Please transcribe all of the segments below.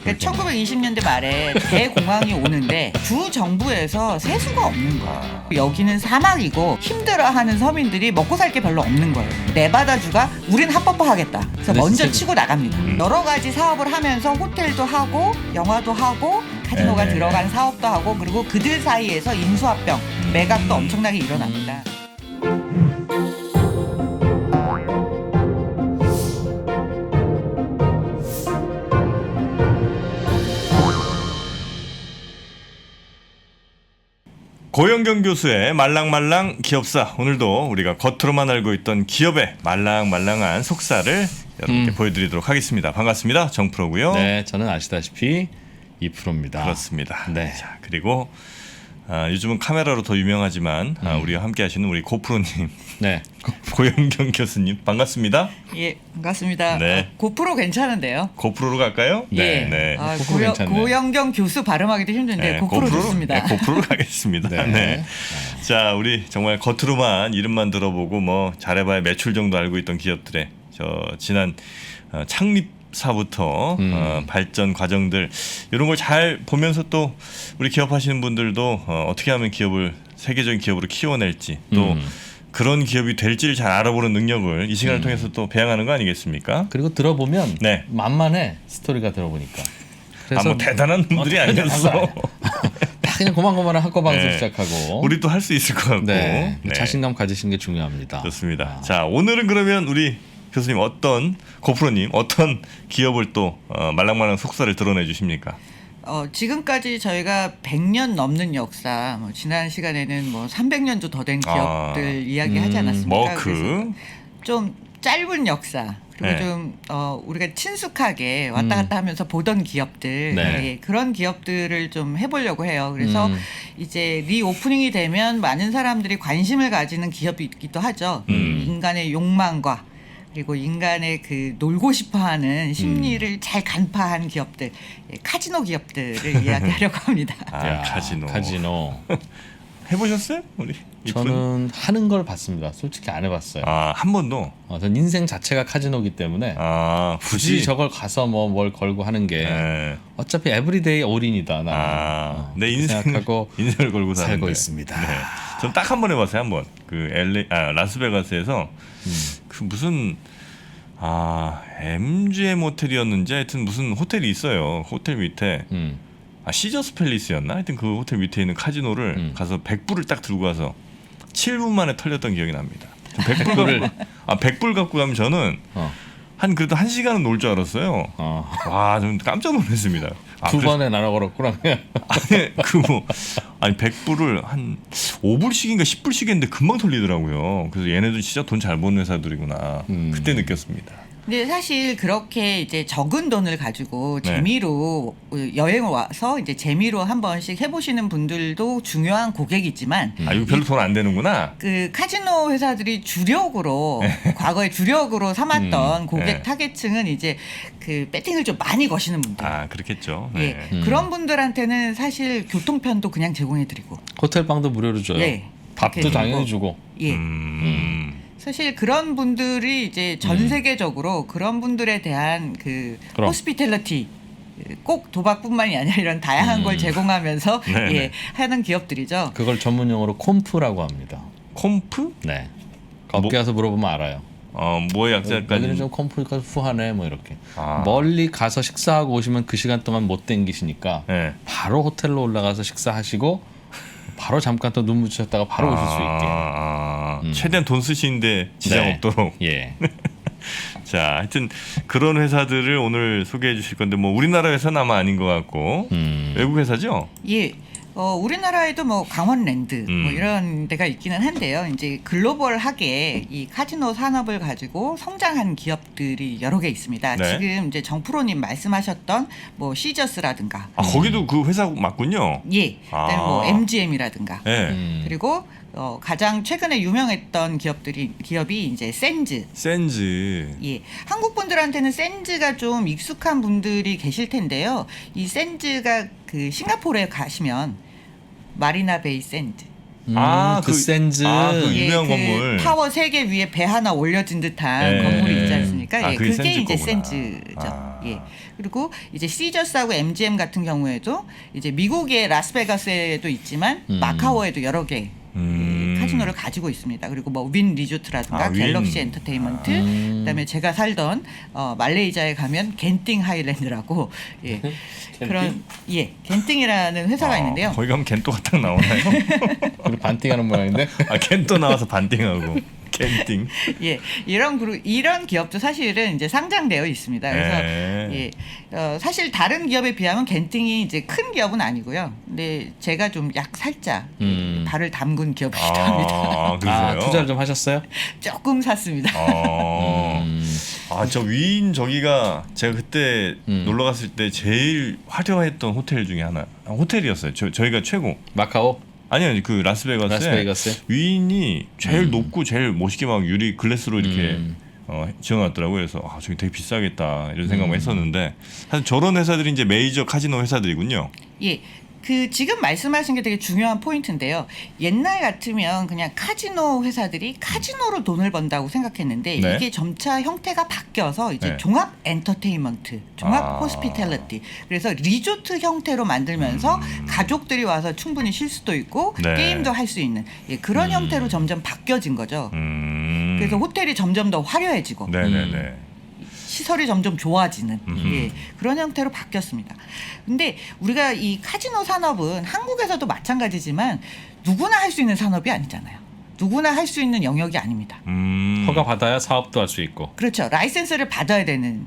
그러니까 1920년대 말에 대공황이 오는데 주 정부에서 세수가 없는 거예요. 여기는 사막이고 힘들어하는 서민들이 먹고 살 게 별로 없는 거예요. 네바다주가 우린 합법화하겠다. 그래서 먼저 치고 나갑니다. 여러 가지 사업을 하면서 호텔도 하고 영화도 하고 카지노가 들어간 사업도 하고 그리고 그들 사이에서 인수합병, 매각도 엄청나게 일어납니다. 고영경 교수의 말랑말랑 기업사. 오늘도 우리가 겉으로만 알고 있던 기업의 말랑말랑한 속사를 여러분께 보여드리도록 하겠습니다. 반갑습니다. 정프로고요. 네, 저는 아시다시피 2%입니다. 그렇습니다. 네. 자, 그리고 요즘은 카메라로 더 유명하지만 우리와 함께 하시는 우리 고프로님, 네. 고영경 교수님 반갑습니다. 예, 반갑습니다. 네. 고프로 괜찮은데요? 고프로로 갈까요? 예. 네. 고프로 괜찮네요. 고영경 교수 발음하기도 힘든데 네, 고프로 좋습니다. 네, 고프로로 가겠습니다. 네. 네. 자, 우리 정말 겉으로만 이름만 들어보고 뭐 잘해봐야 매출 정도 알고 있던 기업들의 지난 창립사부터 발전 과정들 이런 걸 잘 보면서 또 우리 기업하시는 분들도 어떻게 하면 기업을 세계적인 기업으로 키워낼지 또 그런 기업이 될지를 잘 알아보는 능력을 이 시간을 통해서 또 배양하는 거 아니겠습니까? 그리고 들어보면 네. 만만해 스토리가 들어보니까. 뭐 대단한 분들이 아니었어. 다 그냥 고만고만한 학과 방송 네. 시작하고. 우리도 할 수 있을 것 같고. 네. 네. 자신감 가지시는 게 중요합니다. 좋습니다. 자, 오늘은 그러면 우리 교수님 고프로님 어떤 기업을 또 말랑말랑 속사를 드러내 주십니까? 지금까지 저희가 100년 넘는 역사, 지난 시간에는 300년도 더 된 기업들 이야기하지 않았습니까? 머크. 좀 짧은 역사 그리고 네. 좀 우리가 친숙하게 왔다 갔다 하면서 보던 기업들 네. 예, 그런 기업들을 좀 해보려고 해요. 그래서 이제 리오프닝이 되면 많은 사람들이 관심을 가지는 기업이기도 하죠. 인간의 욕망과 그리고 인간의 그 놀고 싶어하는 심리를 잘 간파한 기업들, 예, 카지노 기업들을 이야기하려고 합니다. 야, 카지노. 해보셨어요, 우리? 저는 하는 걸 봤습니다. 솔직히 안 해봤어요. 한 번도. 전 인생 자체가 카지노기 때문에 굳이 저걸 가서 뭘 걸고 하는 게 네. 어차피 에브리데이 올인이다. 나는 내 인생을 생각하고 인생을 걸고 사는데. 살고 있습니다. 네. 전 딱 한 번 해봤어요. 한 번. 그 라스베가스에서 그 무슨 MGM 호텔이었는지 하여튼 무슨 호텔이 있어요. 호텔 밑에 시저스 팰리스였나? 하여튼 그 호텔 밑에 있는 카지노를 가서 100불을 딱 들고 가서 7분 만에 털렸던 기억이 납니다. 100불 갖고 가면 저는 그래도 1시간은 놀 줄 알았어요. 와, 좀 깜짝 놀랐습니다. 두 번에 나눠 걸었구나. 아니 100불을 한 5불씩인가 10불씩 했는데 금방 털리더라고요. 그래서 얘네들 진짜 돈 잘 버는 회사들이구나. 그때 느꼈습니다. 근데 사실 그렇게 이제 적은 돈을 가지고 네. 재미로 여행을 와서 이제 재미로 한 번씩 해보시는 분들도 중요한 고객이지만 이거 별로 돈 안 되는구나. 그 카지노 회사들이 주력으로 과거에 주력으로 삼았던 고객 네. 타겟층은 이제 그 배팅을 좀 많이 거시는 분들. 그렇겠죠. 예, 네. 그런 분들한테는 사실 교통편도 그냥 제공해드리고. 호텔 방도 무료로 줘요. 네. 밥도 그렇게 당연히 드리고. 주고. 예. 사실 그런 분들이 이제 전 세계적으로 그런 분들에 대한 그 그럼. 호스피텔리티 꼭 도박뿐만이 아니라 이런 다양한 걸 제공하면서 네네. 예, 하는 기업들이죠. 그걸 전문 용어로 콤프라고 합니다. 콤프? 네. 거기 가서 물어보면 알아요. 뭐의 여기는 약자까지? 좀 콤프가 후하네 뭐 이렇게. 아. 멀리 가서 식사하고 오시면 그 시간 동안 못 땡기시니까 네. 바로 호텔로 올라가서 식사하시고 바로 잠깐 또 눈 붙이셨다가 바로 오실 수 있게. 최대한 돈 쓰시는데 지장 네. 없도록. 예. 자, 하여튼 그런 회사들을 오늘 소개해 주실 건데 우리나라 회사는 아마 아닌 것 같고 외국 회사죠? 예. 우리나라에도 강원랜드 이런 데가 있기는 한데요. 이제 글로벌하게 이 카지노 산업을 가지고 성장한 기업들이 여러 개 있습니다. 네. 지금 이제 정프로님 말씀하셨던 시저스라든가, 거기도 그 회사 맞군요. 예, 그다음에 MGM이라든가, 네. 그리고 가장 최근에 유명했던 기업이 이제 센즈. 센즈. 예, 한국 분들한테는 센즈가 좀 익숙한 분들이 계실 텐데요. 이 센즈가 그 싱가포르에 가시면 마리나 베이 센즈. 그 센즈. 그 유명한 그 건물. 타워 3개 위에 배 하나 올려진 듯한 네. 건물이 있지 않습니까? 예, 그게 그게 이제 센즈 거구나. 센즈죠. 예. 그리고 이제 시저스하고 MGM 같은 경우에도 이제 미국의 라스베가스에도 있지만 마카오에도 여러 개 카지노를 가지고 있습니다. 그리고 뭐 윈 리조트라든가 윈. 갤럭시 엔터테인먼트, 그다음에 제가 살던 말레이시아에 가면 겐팅 하일랜드라고 예. 그런 겐팅이라는 회사가 있는데요. 거기 가면 겐또가 딱 나오나요? 그리고 반띵하는 모양인데. 겐또 나와서 반띵하고 겐팅. 예, 이런 기업도 사실은 이제 상장되어 있습니다. 그래서 사실 다른 기업에 비하면 겐팅이 이제 큰 기업은 아니고요. 근데 제가 좀 살짝 발을 담근 기업이기도 합니다. 그러세요? 투자를 좀 하셨어요? 조금 샀습니다. 저 위인 저기가 제가 그때 놀러 갔을 때 제일 화려했던 호텔 중에 하나. 호텔이었어요. 저희가 최고. 마카오? 아니요, 그 라스베가스에 라스베가스에? 위인이 제일 높고 제일 멋있게 막 유리 글래스로 이렇게 지어놨더라고요. 그래서 저기 되게 비싸겠다 이런 생각만 했었는데 사실 저런 회사들이 이제 메이저 카지노 회사들이군요. 예. 그 지금 말씀하신 게 되게 중요한 포인트인데요. 옛날 같으면 그냥 카지노 회사들이 카지노로 돈을 번다고 생각했는데 네. 이게 점차 형태가 바뀌어서 이제 네. 종합 엔터테인먼트, 종합 호스피탈리티, 그래서 리조트 형태로 만들면서 가족들이 와서 충분히 쉴 수도 있고 네. 게임도 할 수 있는 그런 형태로 점점 바뀌어진 거죠. 그래서 그래서 호텔이 점점 더 화려해지고 네네네. 시설이 점점 좋아지는 그런 형태로 바뀌었습니다. 근데 우리가 이 카지노 산업은 한국에서도 마찬가지지만 누구나 할 수 있는 산업이 아니잖아요. 누구나 할 수 있는 영역이 아닙니다. 허가 받아야 사업도 할 수 있고. 그렇죠. 라이센스를 받아야 되는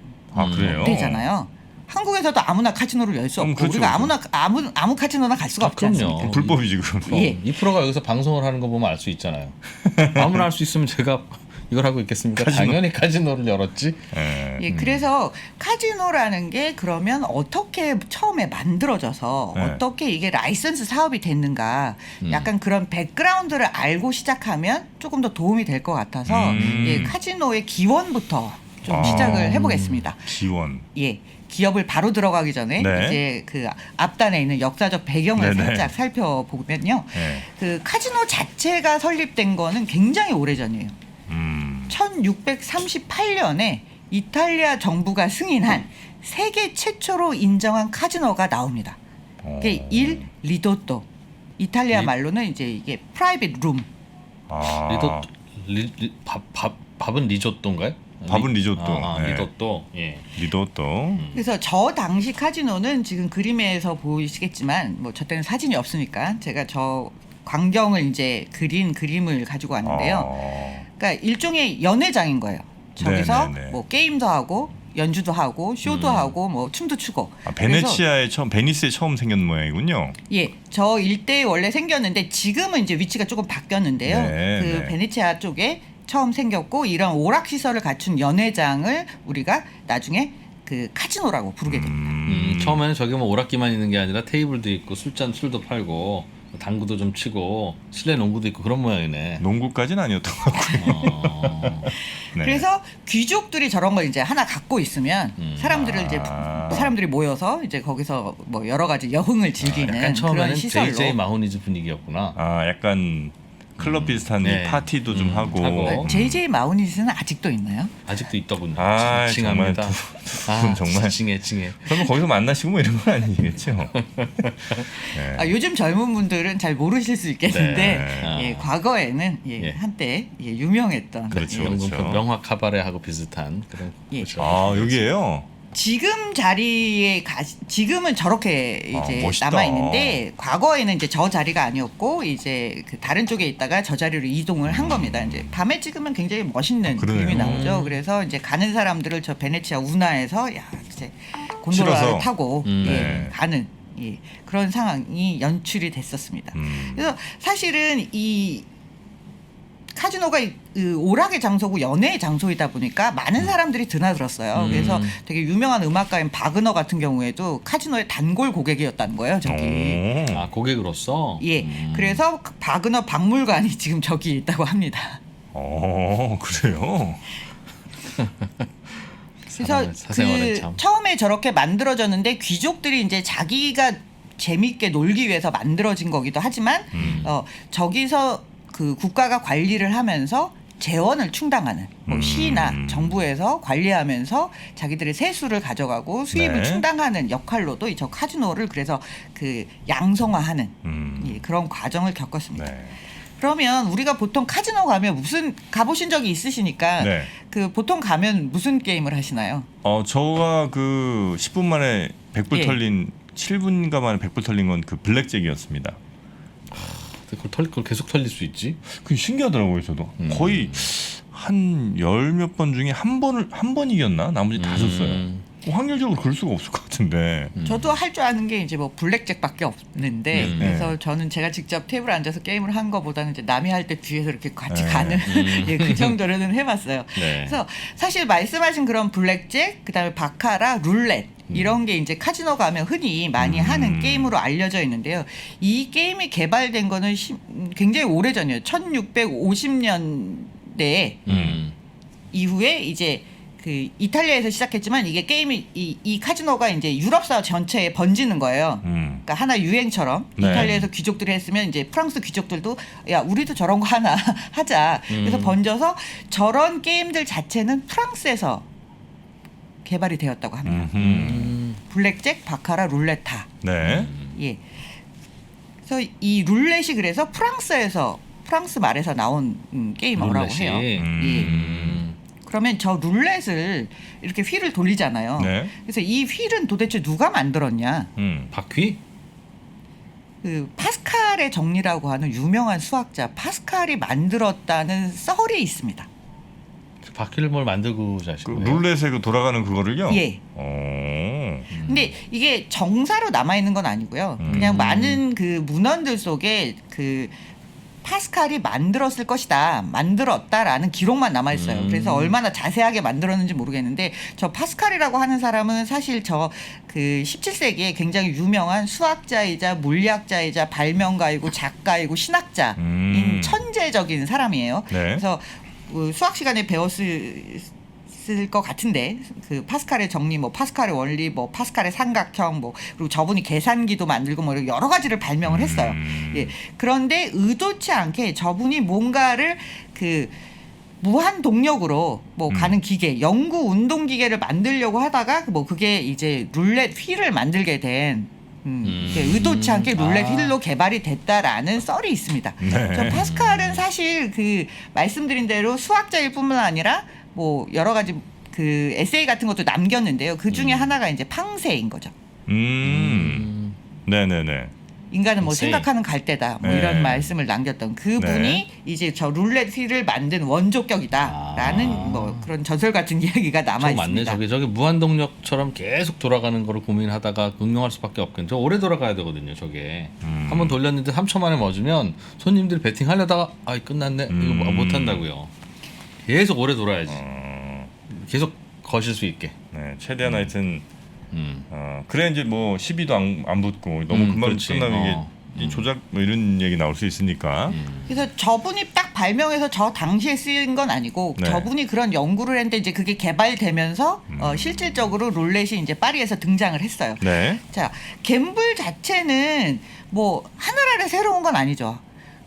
그래요? 되잖아요. 한국에서도 아무나 카지노를 열 수 없고 그렇죠, 우리가 그렇죠. 아무 카지노나 갈 수가 없지 그럼요. 않습니까? 불법이지 그럼. 예. 이 프로가 여기서 방송을 하는 거 보면 알 수 있잖아요. 아무나 할 수 있으면 제가 이걸 하고 있겠습니까? 당연히 카지노를 열었지. 예, 그래서 카지노라는 게 그러면 어떻게 처음에 만들어져서 네. 어떻게 이게 라이선스 사업이 됐는가 약간 그런 백그라운드를 알고 시작하면 조금 더 도움이 될 것 같아서 카지노의 기원부터 좀 시작을 해보겠습니다. 기원. 예. 기업을 바로 들어가기 전에 네. 이제 그 앞단에 있는 역사적 배경을 네네. 살짝 살펴보면요. 네. 그 카지노 자체가 설립된 거는 굉장히 오래전이에요. 1638년에 이탈리아 정부가 승인한 세계 최초로 인정한 카지노가 나옵니다. 그게 일 리도또. 이탈리아 말로는 이제 이게 프라이빗 룸. 밥은 리조또인가요? 밥은 리조또. 네. 리조또. 예. 리조또. 그래서 저 당시 카지노는 지금 그림에서 보이시겠지만 뭐 저 때는 사진이 없으니까 제가 저 광경을 이제 그린 그림을 가지고 왔는데요. 그러니까 일종의 연회장인 거예요. 저기서 네네네. 뭐 게임도 하고 연주도 하고 쇼도 하고 뭐 춤도 추고. 베네치아에 베니스에 처음 생긴 모양이군요. 예, 저 일대에 원래 생겼는데 지금은 이제 위치가 조금 바뀌었는데요. 네, 그 네. 베네치아 쪽에 처음 생겼고 이런 오락 시설을 갖춘 연회장을 우리가 나중에 그 카지노라고 부르게 됩니다. 처음에는 저기 뭐 오락기만 있는 게 아니라 테이블도 있고 술도 팔고 당구도 좀 치고 실내 농구도 있고 그런 모양이네. 농구까지는 아니었던 것 같고요. 네. 그래서 귀족들이 저런 걸 이제 하나 갖고 있으면 사람들이 모여서 이제 거기서 뭐 여러 가지 여흥을 즐기는 약간 그런 처음에는 시설로. JJ 마호니즈 분위기였구나. 약간 클럽 비슷한 네. 파티도 좀 하고. 하고. JJ 마우니즈는 아직도 있나요? 아직도 있더군요. 정말 칭합니다. 분 정말. 칭해. 그러면 거기서 만나시고 뭐 이런 건 아니겠죠? 네. 요즘 젊은 분들은 잘 모르실 수 있겠는데 네. 과거에는 예. 한때 유명했던 그렇죠. 영국 그렇죠. 명화 카바레하고 비슷한 그런. 예. 여기에요. 지금 자리에 지금은 저렇게 이제 멋있다. 남아 있는데 과거에는 이제 저 자리가 아니었고 이제 그 다른 쪽에 있다가 저 자리로 이동을 한 겁니다. 이제 밤에 찍으면 굉장히 멋있는 그러네요. 그림이 나오죠. 그래서 이제 가는 사람들을 저 베네치아 운하에서 이제 곤돌라를 실어서. 타고 네. 가는 그런 상황이 연출이 됐었습니다. 그래서 사실은 이 카지노가 그 오락의 장소고 연애의 장소이다 보니까 많은 사람들이 드나들었어요. 그래서 되게 유명한 음악가인 바그너 같은 경우에도 카지노의 단골 고객이었다는 거예요. 저기. 고객으로서. 예. 그래서 바그너 박물관이 지금 저기 있다고 합니다. 그래요? 그래서 사생활은 그 참. 처음에 저렇게 만들어졌는데 귀족들이 이제 자기가 재밌게 놀기 위해서 만들어진 거기도 하지만 저기서 그 국가가 관리를 하면서 재원을 충당하는 뭐 시나 정부에서 관리하면서 자기들의 세수를 가져가고 수입을 네. 충당하는 역할로도 저 카지노를 그래서 그 양성화하는 예, 그런 과정을 겪었습니다. 네. 그러면 우리가 보통 카지노 가면 무슨 가보신 적이 있으시니까 네. 그 보통 가면 무슨 게임을 하시나요? 저가 그 10분 만에 100불 예. 털린 7분가 만에 100불 털린 건 그 블랙잭이었습니다. 그걸 계속 털릴 수 있지? 그게 신기하더라고요, 저도. 거의 한 열 몇 번 중에 한 번 이겼나? 나머지 다 졌어요. 확률적으로 그럴 수가 없을 것 같은데. 저도 할 줄 아는 게 이제 뭐 블랙잭밖에 없는데 그래서 저는 제가 직접 테이블에 앉아서 게임을 한 거보다는 이제 남이 할 때 뒤에서 이렇게 같이 네. 가는 예, 그 정도로는 해봤어요. 네. 그래서 사실 말씀하신 그런 블랙잭, 그다음에 바카라, 룰렛 이런 게 이제 카지노 가면 흔히 많이 하는 게임으로 알려져 있는데요. 이 게임이 개발된 거는 굉장히 오래 전이에요. 1650년대에 이후에 이제 그 이탈리아에서 시작했지만 이게 게임이 이 카지노가 이제 유럽사 전체에 번지는 거예요. 그러니까 하나 유행처럼 네. 이탈리아에서 귀족들이 했으면 이제 프랑스 귀족들도 야 우리도 저런 거 하나 하자. 그래서 번져서 저런 게임들 자체는 프랑스에서 개발이 되었다고 합니다. 블랙잭, 바카라, 룰렛타. 네. 예. 그래서 이 룰렛이 그래서 프랑스 말에서 나온 게임어라고 룰렛이. 해요. 예. 그러면 저 룰렛을 이렇게 휠을 돌리잖아요. 네. 그래서 이 휠은 도대체 누가 만들었냐? 바퀴? 그 파스칼의 정리라고 하는 유명한 수학자 파스칼이 만들었다는 썰이 있습니다. 그 바퀴를 뭘 만들고 그 자시고 룰렛에 그 돌아가는 그거를요? 예. 근데 이게 정사로 남아 있는 건 아니고요. 그냥 많은 그 문헌들 속에 그 파스칼이 만들었을 것이다, 만들었다라는 기록만 남아 있어요. 그래서 얼마나 자세하게 만들었는지 모르겠는데 저 파스칼이라고 하는 사람은 사실 저 그 17세기에 굉장히 유명한 수학자이자 물리학자이자 발명가이고 작가이고 신학자인 천재적인 사람이에요. 네. 그래서 수학 시간에 배웠을 것 같은데 그 파스칼의 정리, 뭐 파스칼의 원리, 뭐 파스칼의 삼각형, 뭐 그리고 저분이 계산기도 만들고 뭐 여러 가지를 발명을 했어요. 예. 그런데 의도치 않게 저분이 뭔가를 그 무한 동력으로 뭐 가는 기계, 영구 운동 기계를 만들려고 하다가 뭐 그게 이제 룰렛 휠을 만들게 된. 이게 의도치 않게 룰렛 휠로 개발이 됐다라는 썰이 있습니다. 네. 저 파스칼은 사실 그 말씀드린 대로 수학자일 뿐만 아니라 뭐 여러 가지 그 에세이 같은 것도 남겼는데요. 그 중에 하나가 이제 팡세인 거죠. 네네네. 인간은 뭐 에세이. 생각하는 갈대다. 뭐 네. 이런 말씀을 남겼던 그분이 네. 이제 저 룰렛 휠을 만든 원조격이다라는 뭐 그런 전설 같은 이야기가 남아 저 맞네. 있습니다. 저게 무한동력처럼 계속 돌아가는 거를 고민하다가 응용할 수밖에 없겠죠. 오래 돌아가야 되거든요. 저게 한번 돌렸는데 3초 만에 멈으면 손님들이 베팅하려다가 아 끝났네. 이거 못 한다고요. 계속 오래 돌아야지. 계속 거실 수 있게. 네, 최대한 하여튼 그래 이제 뭐 시비도 안 붙고 너무 금방 그렇지. 끝나면 이게 이 조작 뭐 이런 얘기 나올 수 있으니까. 그래서 저분이 딱 발명해서 저 당시에 쓰인 건 아니고 네. 저분이 그런 연구를 했는데 이제 그게 개발되면서 실질적으로 룰렛이 이제 파리에서 등장을 했어요. 네. 자, 갬블 자체는 뭐 하늘 아래 새로운 건 아니죠.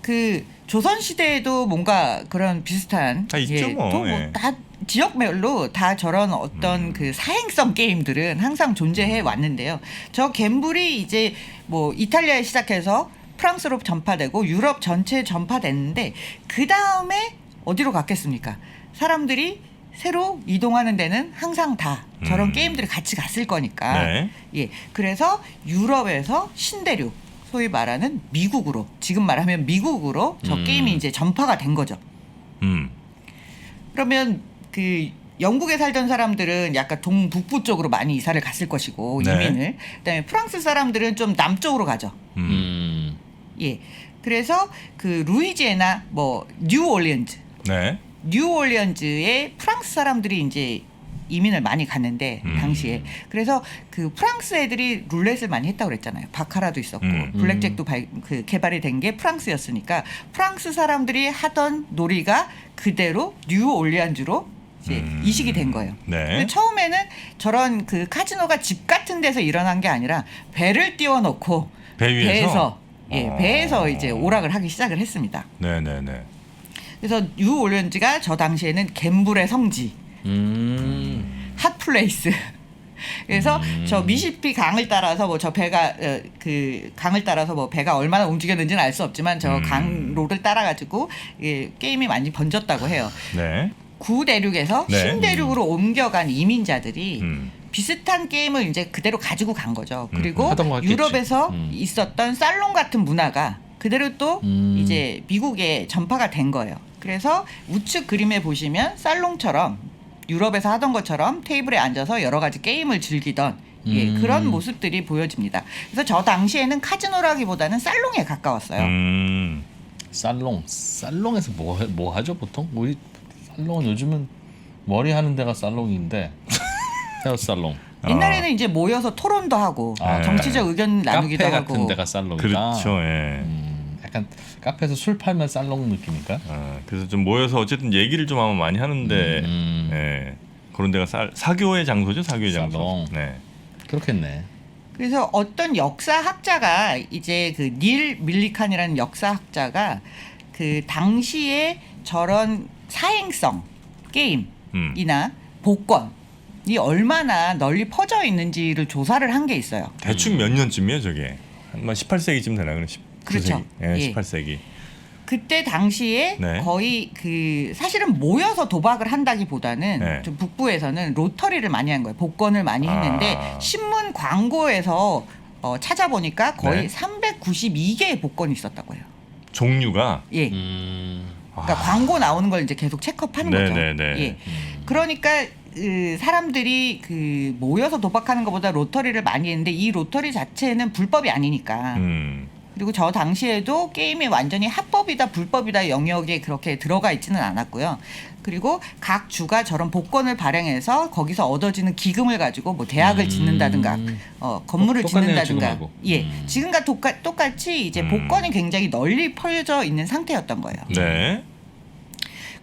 그 조선 시대에도 뭔가 그런 비슷한 다 있죠, 뭐. 예. 다 지역별로 다 저런 어떤 그 사행성 게임들은 항상 존재해 왔는데요. 저 갬블이 이제 뭐 이탈리아에 시작해서 프랑스로 전파되고 유럽 전체에 전파됐는데 그 다음에 어디로 갔겠습니까? 사람들이 새로 이동하는 데는 항상 다 저런 게임들이 같이 갔을 거니까. 네. 예, 그래서 유럽에서 신대륙, 소위 말하는 미국으로, 지금 말하면 미국으로 저 게임이 이제 전파가 된 거죠. 그러면 그 영국에 살던 사람들은 약간 동북부 쪽으로 많이 이사를 갔을 것이고 네. 이민을. 그다음에 프랑스 사람들은 좀 남쪽으로 가죠. 예. 그래서 그 루이지애나 뭐 뉴올리언즈, 네. 뉴올리언즈에 프랑스 사람들이 이제 이민을 많이 갔는데 당시에 그래서 그 프랑스 애들이 룰렛을 많이 했다고 그랬잖아요. 바카라도 있었고 블랙잭도 그 개발이 된 게 프랑스였으니까 프랑스 사람들이 하던 놀이가 그대로 뉴올리언즈로 이제 이식이 된 거예요. 네. 근데 처음에는 저런 그 카지노가 집 같은 데서 일어난 게 아니라 배를 띄워놓고 배 위에서? 배에서 이제 오락을 하기 시작을 했습니다. 네네네. 그래서 뉴 올리언즈가 저 당시에는 갬블의 성지, 핫플레이스. 그래서 저 미시피 강을 따라서 뭐 저 배가 그 강을 따라서 뭐 배가 얼마나 움직였는지는 알 수 없지만 저 강로를 따라 가지고 게임이 많이 번졌다고 해요. 네. 구대륙에서 네. 신대륙으로 옮겨간 이민자들이 비슷한 게임을 이제 그대로 가지고 간 거죠. 그리고 하던 거 같겠지. 유럽에서 있었던 살롱 같은 문화가 그대로 또 이제 미국에 전파가 된 거예요. 그래서 우측 그림에 보시면 살롱처럼 유럽에서 하던 것처럼 테이블에 앉아서 여러 가지 게임을 즐기던 그런 모습들이 보여집니다. 그래서 저 당시에는 카지노라기보다는 살롱에 가까웠어요. 살롱에서 뭐 하죠 보통? 우리 살롱은 요즘은 머리 하는 데가 살롱인데 헤어 살롱. 옛날에는 이제 모여서 토론도 하고 정치적 의견 나누기도 카페 하고 같은 데가 살롱이다. 그렇죠. 예. 약간 카페에서 술 팔면 살롱 느낌인가? 그래서 좀 모여서 어쨌든 얘기를 좀 아마 많이 하는데 예. 그런 데가 사교의 장소죠. 사교의 장소. 살롱. 네. 그렇겠네. 그래서 어떤 역사학자가 이제 그 닐 밀리칸이라는 역사학자가 그 당시에 저런 사행성 게임이나 복권이 얼마나 널리 퍼져 있는지를 조사를 한 게 있어요. 대충 몇 년쯤이에요, 저게? 한 18세기쯤 되나 그럼? 그렇죠. 19세기. 예, 예. 18세기. 그때 당시에 네. 거의 그 사실은 모여서 도박을 한다기보다는 네. 좀 북부에서는 로터리를 많이 한 거예요. 복권을 많이 했는데 신문 광고에서 찾아보니까 거의 네. 392개의 복권이 있었다고 해요. 종류가 예. 그러니까 광고 나오는 걸 이제 계속 체크업하는 거죠. 네네네. 예. 그러니까 사람들이 그 모여서 도박하는 것보다 로터리를 많이 했는데 이 로터리 자체는 불법이 아니니까. 그리고 저 당시에도 게임이 완전히 합법이다 불법이다 영역에 그렇게 들어가 있지는 않았고요. 그리고 각 주가 저런 복권을 발행해서 거기서 얻어지는 기금을 가지고 뭐 대학을 짓는다든가 건물을 똑같네요, 짓는다든가 지금하고. 예 지금과 똑같이 이제 복권이 굉장히 널리 퍼져 있는 상태였던 거예요. 네.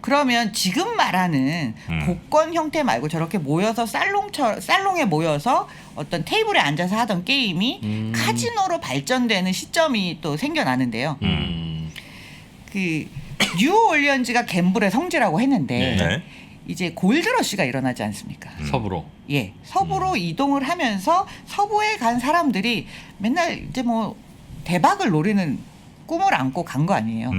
그러면 지금 말하는 복권 형태 말고 저렇게 모여서 살롱에 모여서 어떤 테이블에 앉아서 하던 게임이 카지노로 발전되는 시점이 또 생겨나는데요. 그 뉴 올리언즈가 갬블의 성지라고 했는데 네. 이제 골드러시가 일어나지 않습니까? 서부로. 예, 서부로 이동을 하면서 서부에 간 사람들이 맨날 이제 뭐 대박을 노리는 꿈을 안고 간 거 아니에요.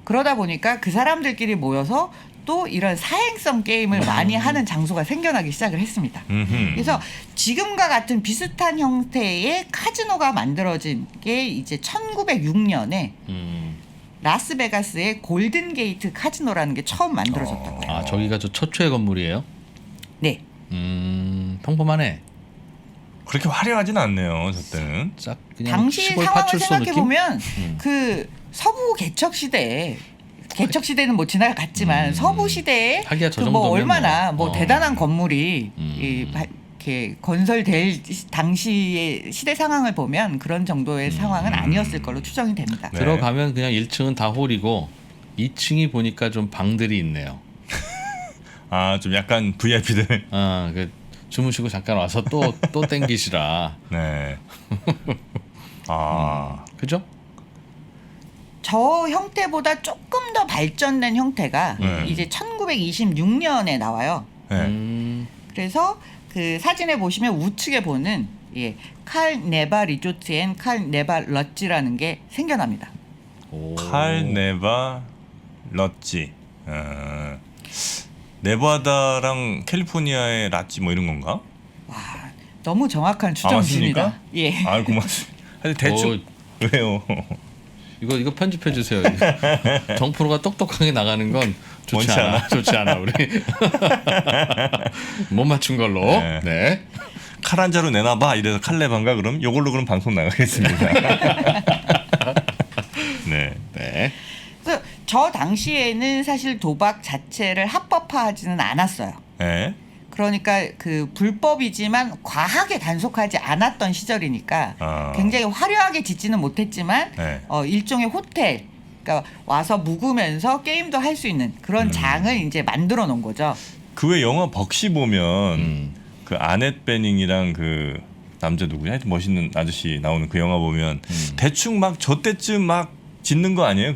그러다 보니까 그 사람들끼리 모여서 또 이런 사행성 게임을 많이 하는 장소가 생겨나기 시작을 했습니다. 그래서 지금과 같은 비슷한 형태의 카지노가 만들어진 게 이제 1906년에 라스베가스의 골든게이트 카지노라는 게 처음 만들어졌다고요. 아 저기가 저 최초의 건물이에요? 네. 평범하네. 그렇게 화려하진 않네요, 저 때는. 딱 그냥 당시 시골 상황을 파출소 생각해 느낌? 보면 그 서부 개척 시대에 개척 시대는 뭐 지나갔지만 서부 시대에 하기야 저 그 뭐 정도면 얼마나 뭐. 뭐 대단한 건물이 이렇게 건설될 당시의 시대 상황을 보면 그런 정도의 상황은 아니었을 걸로 추정이 됩니다. 네. 들어가면 그냥 1층은 다 홀이고 2층이 보니까 좀 방들이 있네요. 좀 약간 VIP들. 그 주무시고 잠깐 와서 또 땡기시라. 네. 그죠? 저 형태보다 조금 더 발전된 형태가 이제 1926년에 나와요. 네. 그래서 그 사진에 보시면 우측에 보는 칼 네바 리조트 앤 칼 네바 럿지라는 게 생겨납니다. 칼 네바 럿지. 네바다랑 캘리포니아의 рат지 뭐 이런 건가? 와, 너무 정확한 추정입니다. 맞습니까? 예. 고맙습니다. 하여튼 대충 왜요? 이거 편집해 주세요. 정프로가 똑똑하게 나가는 건 좋지 원치 않아. 않아. 좋지 않아 우리. 못 맞춘 걸로. 네. 네. 칼 한 자루 내놔봐 이래서 칼레반가 그럼 요걸로 그럼 방송 나가겠습니다. 네. 네. 그래서 저 당시에는 사실 도박 자체를 합법화하지는 않았어요. 네. 그러니까 그 불법이지만 과하게 단속하지 않았던 시절이니까 굉장히 화려하게 짓지는 못했지만 네. 일종의 호텔, 그러니까 와서 묵으면서 게임도 할 수 있는 그런 장을 이제 만들어 놓은 거죠. 그 외 영화 벅시 보면 그 아넷 베닝이랑 그 남자 누구야? 하여튼 멋있는 아저씨 나오는 그 영화 보면 대충 막 저 때쯤 막 짓는 거 아니에요?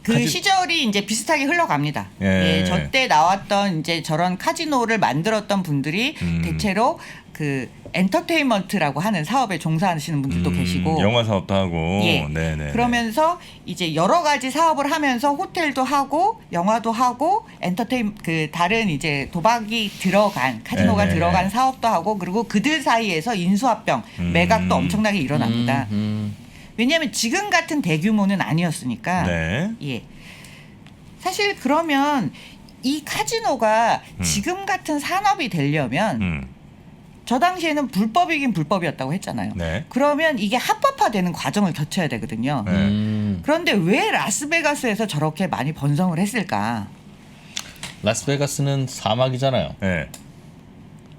그 시절이 이제 비슷하게 흘러갑니다. 예. 예, 저때 나왔던 이제 저런 카지노를 만들었던 분들이 대체로 그 엔터테인먼트라고 하는 사업에 종사하시는 분들도 계시고 영화 사업도 하고 예. 네네. 그러면서 이제 여러 가지 사업을 하면서 호텔도 하고 영화도 하고 그 다른 이제 도박이 들어간 카지노가 네네. 들어간 사업도 하고 그리고 그들 사이에서 인수합병 매각도 엄청나게 일어납니다. 왜냐하면 지금 같은 대규모는 아니었으니까. 네. 예. 사실 그러면 이 카지노가 지금 같은 산업이 되려면 저 당시에는 불법이긴 불법이었다고 했잖아요. 네. 그러면 이게 합법화되는 과정을 거쳐야 되거든요. 그런데 왜 라스베가스에서 저렇게 많이 번성을 했을까? 라스베가스는 사막이잖아요. 네.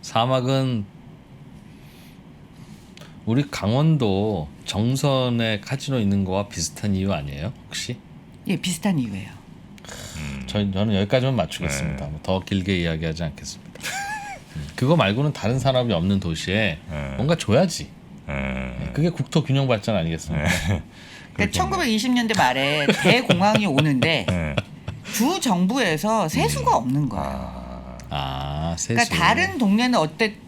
사막은 우리 강원도 정선에 카지노 있는 거와 비슷한 이유 아니에요? 혹시? 예, 비슷한 이유예요. 저는 여기까지만 맞추겠습니다. 네. 더 길게 이야기하지 않겠습니다. 그거 말고는 다른 산업이 없는 도시에 뭔가 줘야지. 그게 국토 균형 발전 아니겠습니까? 그러니까 1920년대 말에 대공황이 오는데 주 정부에서 세수가 없는 거예요. 세수. 그러니까 다른 동네는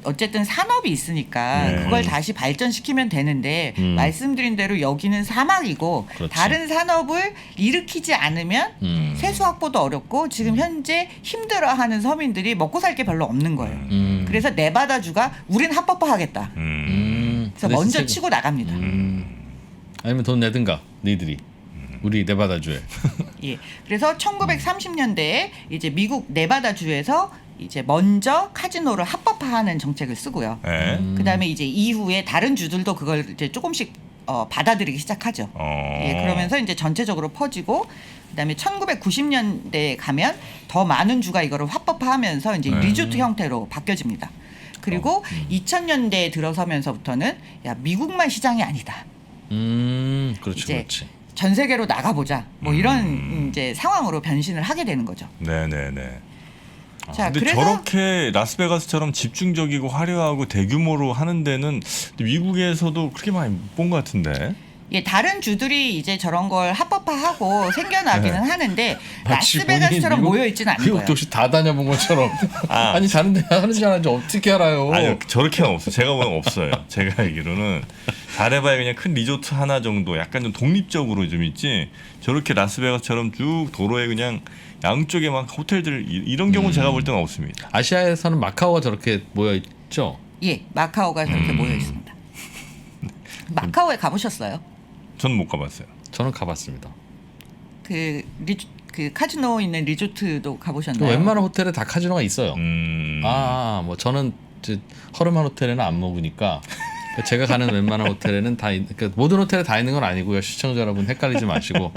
어쨌든 산업이 있으니까 그걸 다시 발전시키면 되는데 말씀드린 대로 여기는 사막이고 그렇지. 다른 산업을 일으키지 않으면 세수 확보도 어렵고 지금 현재 힘들어하는 서민들이 먹고 살 게 별로 없는 거예요. 그래서 네바다주가 우린 합법화하겠다. 그래서 먼저 치고 나갑니다. 아니면 돈 내든가 니들이 우리 네바다주에. 예. 그래서 1930년대에 이제 미국 네바다주에서 이제 먼저 카지노를 합법화하는 정책을 쓰고요. 네. 그다음에 이제 이후에 다른 주들도 그걸 이제 조금씩 받아들이기 시작하죠. 예, 그러면서 이제 전체적으로 퍼지고 그다음에 1990년대에 가면 더 많은 주가 이거를 합법화하면서 이제 리조트 형태로 바뀌어집니다. 그리고 2000년대에 들어서면서부터는 야 미국만 시장이 아니다. 그렇지, 이제 그렇지. 전 세계로 나가보자. 뭐 이런 이제 상황으로 변신을 하게 되는 거죠. 네네네. 자, 근데 그래서 저렇게 라스베가스처럼 집중적이고 화려하고 대규모로 하는 데는 미국에서도 그렇게 많이 못 본 것 같은데. 예, 다른 주들이 이제 저런 걸 합법화하고 생겨나기는 하는데 라스베가스처럼 모여 있지는 않은 미국 거예요. 도시 다 다녀본 것처럼. 아니 다른 데 하는지 안 하는지 어떻게 알아요? 아니요, 저렇게는 없어요. 제가 보면 없어요. 제가 알기로는 잘해봐야 그냥 큰 리조트 하나 정도, 약간 좀 독립적으로 좀 있지. 저렇게 라스베가스처럼 쭉 도로에 그냥 양쪽에 막 호텔들 이런 경우는 제가 볼 때는 없습니다. 아시아에서는 마카오가 저렇게 모여 있죠. 예, 마카오가 저렇게 모여 있습니다. 마카오에 가보셨어요? 저는 못 가봤어요. 저는 가봤습니다. 그 카지노 있는 리조트도 가보셨나요? 웬만한 호텔에 다 카지노가 있어요. 음. 뭐 저는 허름한 호텔에는 안 먹으니까 제가 가는 웬만한 호텔에는 그러니까 모든 호텔에 다 있는 건 아니고요. 시청자 여러분 헷갈리지 마시고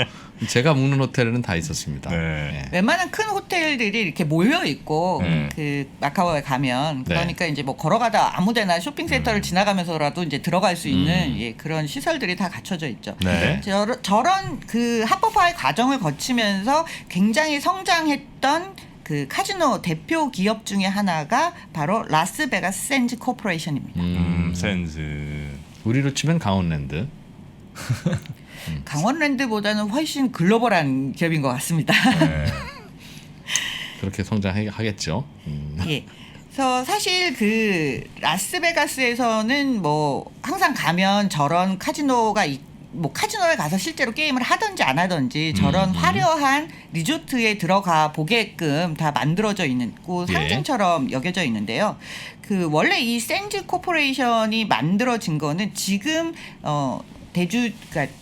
제가 묵는 호텔에는 다 있었습니다. 네. 웬만한 큰 호텔들이 이렇게 몰려 있고 그 마카오에 가면 그러니까 이제 뭐 걸어가다 아무데나 쇼핑센터를 지나가면서라도 이제 들어갈 수 있는 예, 그런 시설들이 다 갖춰져 있죠. 네. 저런 그 합법화의 과정을 거치면서 굉장히 성장했던 그 카지노 대표 기업 중에 하나가 바로 라스베가스 샌즈 코퍼레이션입니다. 센스. 우리로 치면 강원랜드. 강원랜드보다는 훨씬 글로벌한 기업인 것 같습니다. 네. 그렇게 성장하겠죠. 예. 그래서 사실 그 라스베가스에서는 뭐 항상 가면 저런 카지노가 뭐 카지노에 가서 실제로 게임을 하든지 안 하든지 저런 화려한 리조트에 들어가 보게끔 다 만들어져 있고 상징처럼 여겨져 있는데요. 그 원래 이 샌즈 코퍼레이션이 만들어진 거는 지금 그러니까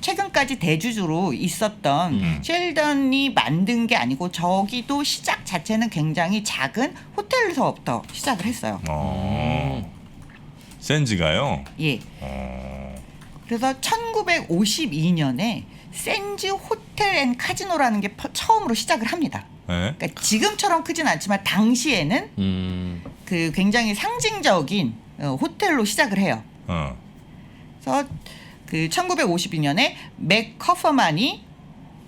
최근까지 대주주로 있었던 셸던이 만든 게 아니고 저기도 시작 자체는 굉장히 작은 호텔에서부터 시작을 했어요. 센즈가요? 예. 그래서 1952년에 샌즈 호텔 앤 카지노라는 게 처음으로 시작을 합니다. 네. 그러니까 지금처럼 크진 않지만 당시에는 그 굉장히 상징적인 호텔로 시작을 해요. 그래서 그 1952년에 맥 커퍼만이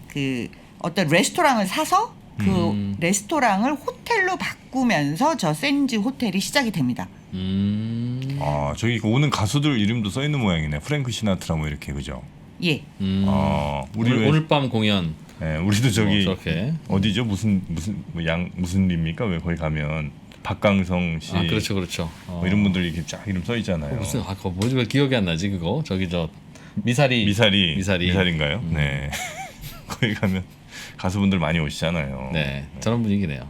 그 어떤 레스토랑을 사서 그 레스토랑을 호텔로 바꾸면서 저 샌즈 호텔이 시작이 됩니다. 저기 오는 가수들 이름도 써 있는 모양이네. 프랭크 시나트라 뭐 이렇게 그죠? 예. 우리 오늘 밤 공연 예, 우리도 저기 저렇게. 어디죠? 무슨 무슨 리입니까? 왜 거기 가면 박강성 씨, 그렇죠. 뭐 이런 분들 이렇게 쫙 이름 써 있잖아요. 무슨 그거 뭐지 왜 기억이 안 나지 그거? 저기 저 미사리인가요? 네. 거기 가면 가수분들 많이 오시잖아요. 네, 저런 분위기네요.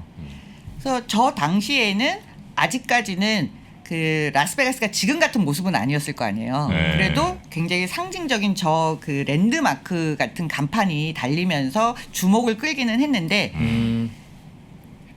그래서 저 당시에는 아직까지는 그 라스베가스가 지금 같은 모습은 아니었을 거 아니에요. 네. 그래도 굉장히 상징적인 저 그 랜드마크 같은 간판이 달리면서 주목을 끌기는 했는데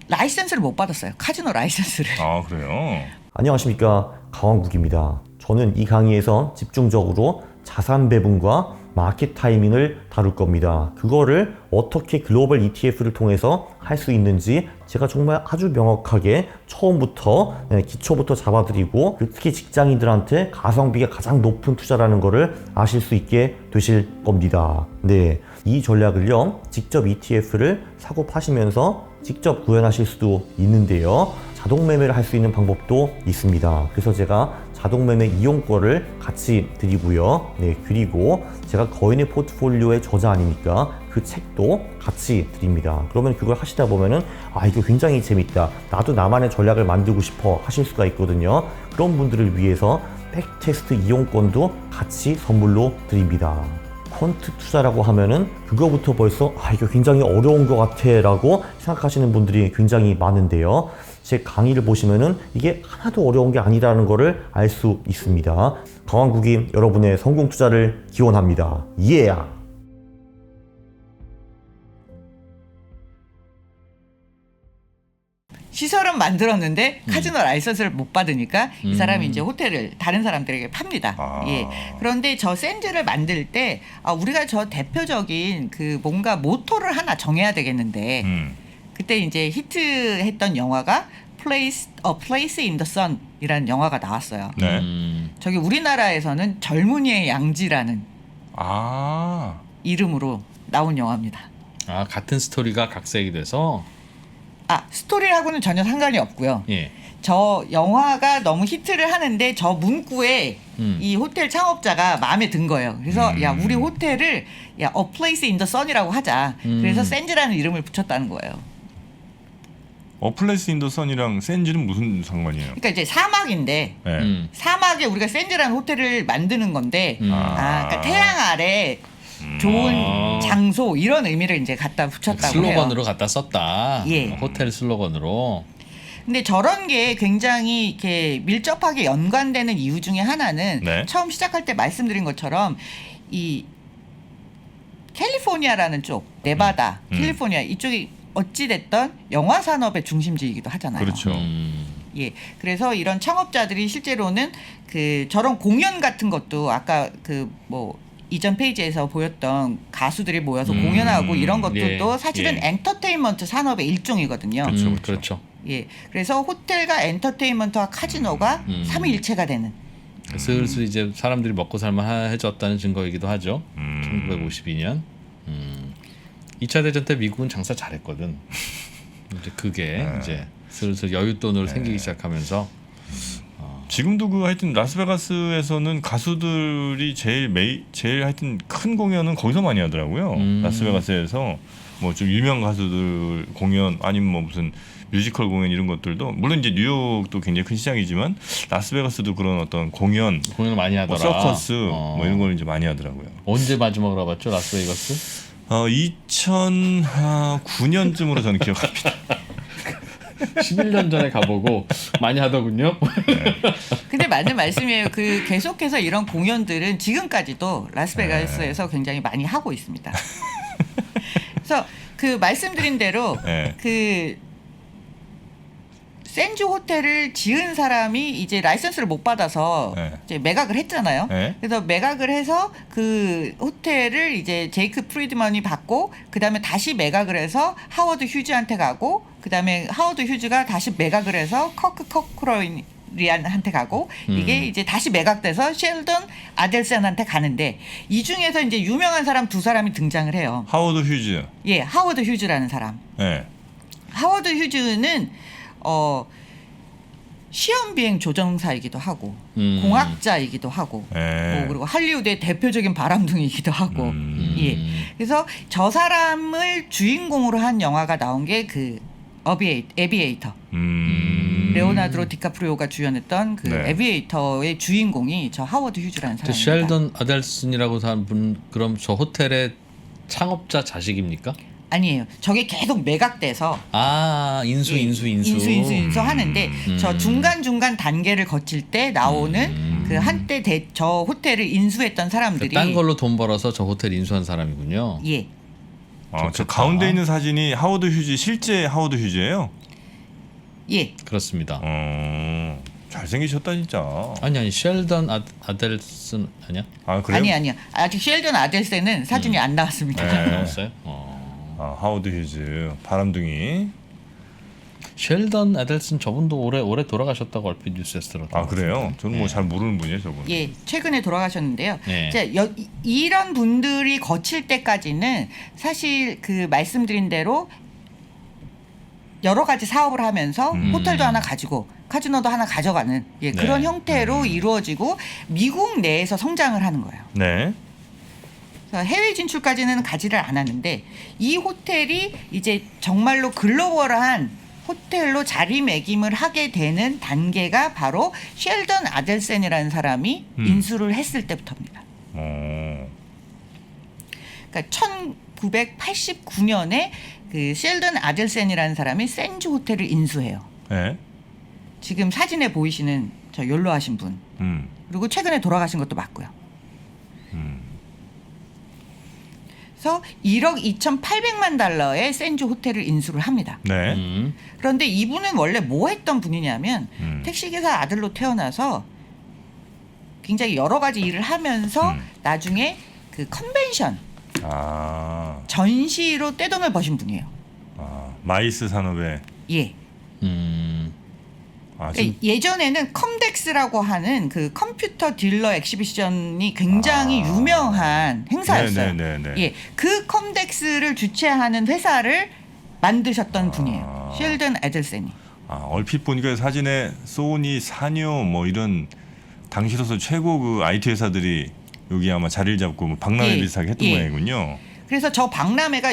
라이센스를 못 받았어요. 카지노 라이센스를. 아 그래요? 안녕하십니까, 강원국입니다. 저는 이 강의에서 집중적으로 자산 배분과 마켓 타이밍을 다룰 겁니다. 그거를 어떻게 글로벌 ETF를 통해서 할 수 있는지 제가 정말 아주 명확하게 처음부터 기초부터 잡아드리고, 특히 직장인들한테 가성비가 가장 높은 투자라는 거를 아실 수 있게 되실 겁니다. 네, 이 전략을요 직접 ETF를 사고 파시면서 직접 구현하실 수도 있는데요, 자동 매매를 할 수 있는 방법도 있습니다. 그래서 제가 자동 매매 이용권을 같이 드리고요. 네, 그리고 제가 거인의 포트폴리오의 저자 아닙니까? 그 책도 같이 드립니다. 그러면 그걸 하시다 보면은 이거 굉장히 재밌다, 나도 나만의 전략을 만들고 싶어 하실 수가 있거든요. 그런 분들을 위해서 백테스트 이용권도 같이 선물로 드립니다. 퀀트 투자라고 하면은 그거부터 벌써 이거 굉장히 어려운 것 같아 라고 생각하시는 분들이 굉장히 많은데요, 제 강의를 보시면은 이게 하나도 어려운 게 아니라는 거를 알 수 있습니다. 강원국이 여러분의 성공 투자를 기원합니다. 시설은 만들었는데 카지노 라이선스를 못 받으니까 이 사람이 이제 호텔을 다른 사람들에게 팝니다. 예. 그런데 저 샌즈를 만들 때 우리가 저 대표적인 그 뭔가 모토를 하나 정해야 되겠는데 그때 이제 히트했던 영화가 Place in the Sun이라는 영화가 나왔어요. 네. 저기 우리나라에서는 젊은이의 양지라는 이름으로 나온 영화입니다. 같은 스토리가 각색이 돼서 스토리하고는 전혀 상관이 없고요. 예. 저 영화가 너무 히트를 하는데 저 문구에 이 호텔 창업자가 마음에 든 거예요. 그래서 야, 우리 호텔을 A Place in the Sun이라고 하자. 그래서 샌즈라는 이름을 붙였다는 거예요. 어플레스 인더 선이랑 샌즈는 무슨 상관이에요? 그러니까 이제 사막인데 네. 사막에 우리가 샌즈라는 호텔을 만드는 건데 그러니까 태양 아래 좋은 장소 이런 의미를 이제 갖다 붙였다고 슬로건으로 해요. 갖다 썼다. 예. 호텔 슬로건으로. 근데 저런 게 굉장히 이렇게 밀접하게 연관되는 이유 중에 하나는 네. 처음 시작할 때 말씀드린 것처럼 이 캘리포니아라는 쪽, 네바다, 캘리포니아 이쪽이 어찌됐던 영화 산업의 중심지이기도 하잖아요. 그렇죠. 예, 그래서 이런 창업자들이 실제로는 그 저런 공연 같은 것도 아까 그 뭐 이전 페이지에서 보였던 가수들이 모여서 공연하고 이런 것들도 사실은 엔터테인먼트 산업의 일종이거든요. 그렇죠. 예, 그래서 호텔과 엔터테인먼트와 카지노가 삼위일체가 되는. 슬슬 이제 사람들이 먹고 살만해졌다는 증거이기도 하죠. 1952년. 2차 대전 때 미국은 장사 잘했거든. 이제 그게 이제 슬슬 여윳돈으로 생기기 시작하면서 지금도 그 하여튼 라스베가스에서는 가수들이 제일 하여튼 큰 공연은 거기서 많이 하더라고요. 라스베가스에서 뭐 좀 유명 가수들 공연 아니면 뭐 무슨 뮤지컬 공연 이런 것들도 물론 이제 뉴욕도 굉장히 큰 시장이지만 라스베가스도 그런 어떤 공연을 많이 하더라. 서커스 뭐 이런 걸 이제 많이 하더라고요. 언제 마지막으로 가봤죠 라스베가스? 2009년쯤으로 저는 기억합니다. 11년 전에 가보고 많이 하더군요. 근데 맞는 말씀이에요. 그 계속해서 이런 공연들은 지금까지도 라스베가스에서 굉장히 많이 하고 있습니다. 그래서 그 말씀드린 대로 그 샌즈 호텔을 지은 사람이 이제 라이선스를 못 받아서 이제 매각을 했잖아요. 그래서 매각을 해서 그 호텔을 이제 제이크 프리드먼이 받고 그다음에 다시 매각을 해서 하워드 휴즈한테 가고 그다음에 하워드 휴즈가 다시 매각을 해서 커크 커크로이리안한테 가고 이게 이제 다시 매각돼서 셸던 아델센한테 가는데 이 중에서 이제 유명한 사람 두 사람이 등장을 해요. 하워드 휴즈. 예, 하워드 휴즈라는 사람. 하워드 휴즈는 시험 비행 조종사이기도 하고 공학자이기도 하고 뭐 그리고 할리우드의 대표적인 바람둥이이기도 하고 예. 그래서 저 사람을 주인공으로 한 영화가 나온 게 그 에비에이터. 레오나르도 디카프리오가 주연했던 그 네. 에비에이터의 주인공이 저 하워드 휴즈라는 그 사람입니다. 셸던 아델슨이라고 하는 분 그럼 저 호텔의 창업자 자식입니까? 아니에요. 저게 계속 매각돼서 아 인수 하는데 저 중간 단계를 거칠 때 나오는 그 한때 저 호텔을 인수했던 사람들이 딴 걸로 돈 벌어서 저 호텔 인수한 사람이군요. 예. 저 좋겠다. 가운데 있는 사진이 하워드 휴지 실제 하워드 휴지예요? 예. 그렇습니다. 잘생기셨다 진짜. 아니 셸던 아델슨 아니야? 아 그래요? 아니요. 아직 셸던 아델센은 사진이 안 나왔습니다. 네. 나왔어요? 아, 하워드 휴즈 바람둥이. 셸던 아델슨 저분도 올해 돌아가셨다고 얼핏 뉴스에서 들었던 아 그래요? 저는 뭐 네. 잘 모르는 분이에요 저분. 예, 최근에 돌아가셨는데요. 네. 자, 이런 분들이 거칠 때까지는 사실 그 말씀드린 대로 여러 가지 사업을 하면서 호텔도 하나 가지고 카지노도 하나 가져가는 그런 네. 형태로 이루어지고 미국 내에서 성장을 하는 거예요. 네. 그래서 해외 진출까지는 가지를 않았는데 이 호텔이 이제 정말로 글로벌한 호텔로 자리매김을 하게 되는 단계가 바로 셸던 아델센이라는 사람이 인수를 했을 때부터입니다. 그러니까 1989년에 그 셸던 아델센이라는 사람이 센주 호텔을 인수해요. 네. 지금 사진에 보이시는 저 연로하신 분. 그리고 최근에 돌아가신 것도 맞고요. 그래서 1억 2,800만 달러의 센주 호텔을 인수를 합니다. 네. 그런데 이분은 원래 뭐 했던 분이냐면 택시기사 아들로 태어나서 굉장히 여러 가지 일을 하면서 나중에 그 컨벤션 아, 전시로 떼돈을 버신 분이에요. 마이스 산업의 예. 지금 예전에는 컴덱스라고 하는 그 컴퓨터 딜러 엑시비션이 굉장히 유명한 행사였어요. 네네네네. 예, 그 컴덱스를 주최하는 회사를 만드셨던 분이에요. 셸던 애들센이. 얼핏 보니까 사진에 소니, 사뇨 뭐 이런 당시로서 최고 그 IT 회사들이 여기 아마 자리를 잡고 뭐 박람회 예, 비슷하게 했던 예. 모양이군요. 그래서 저 박람회가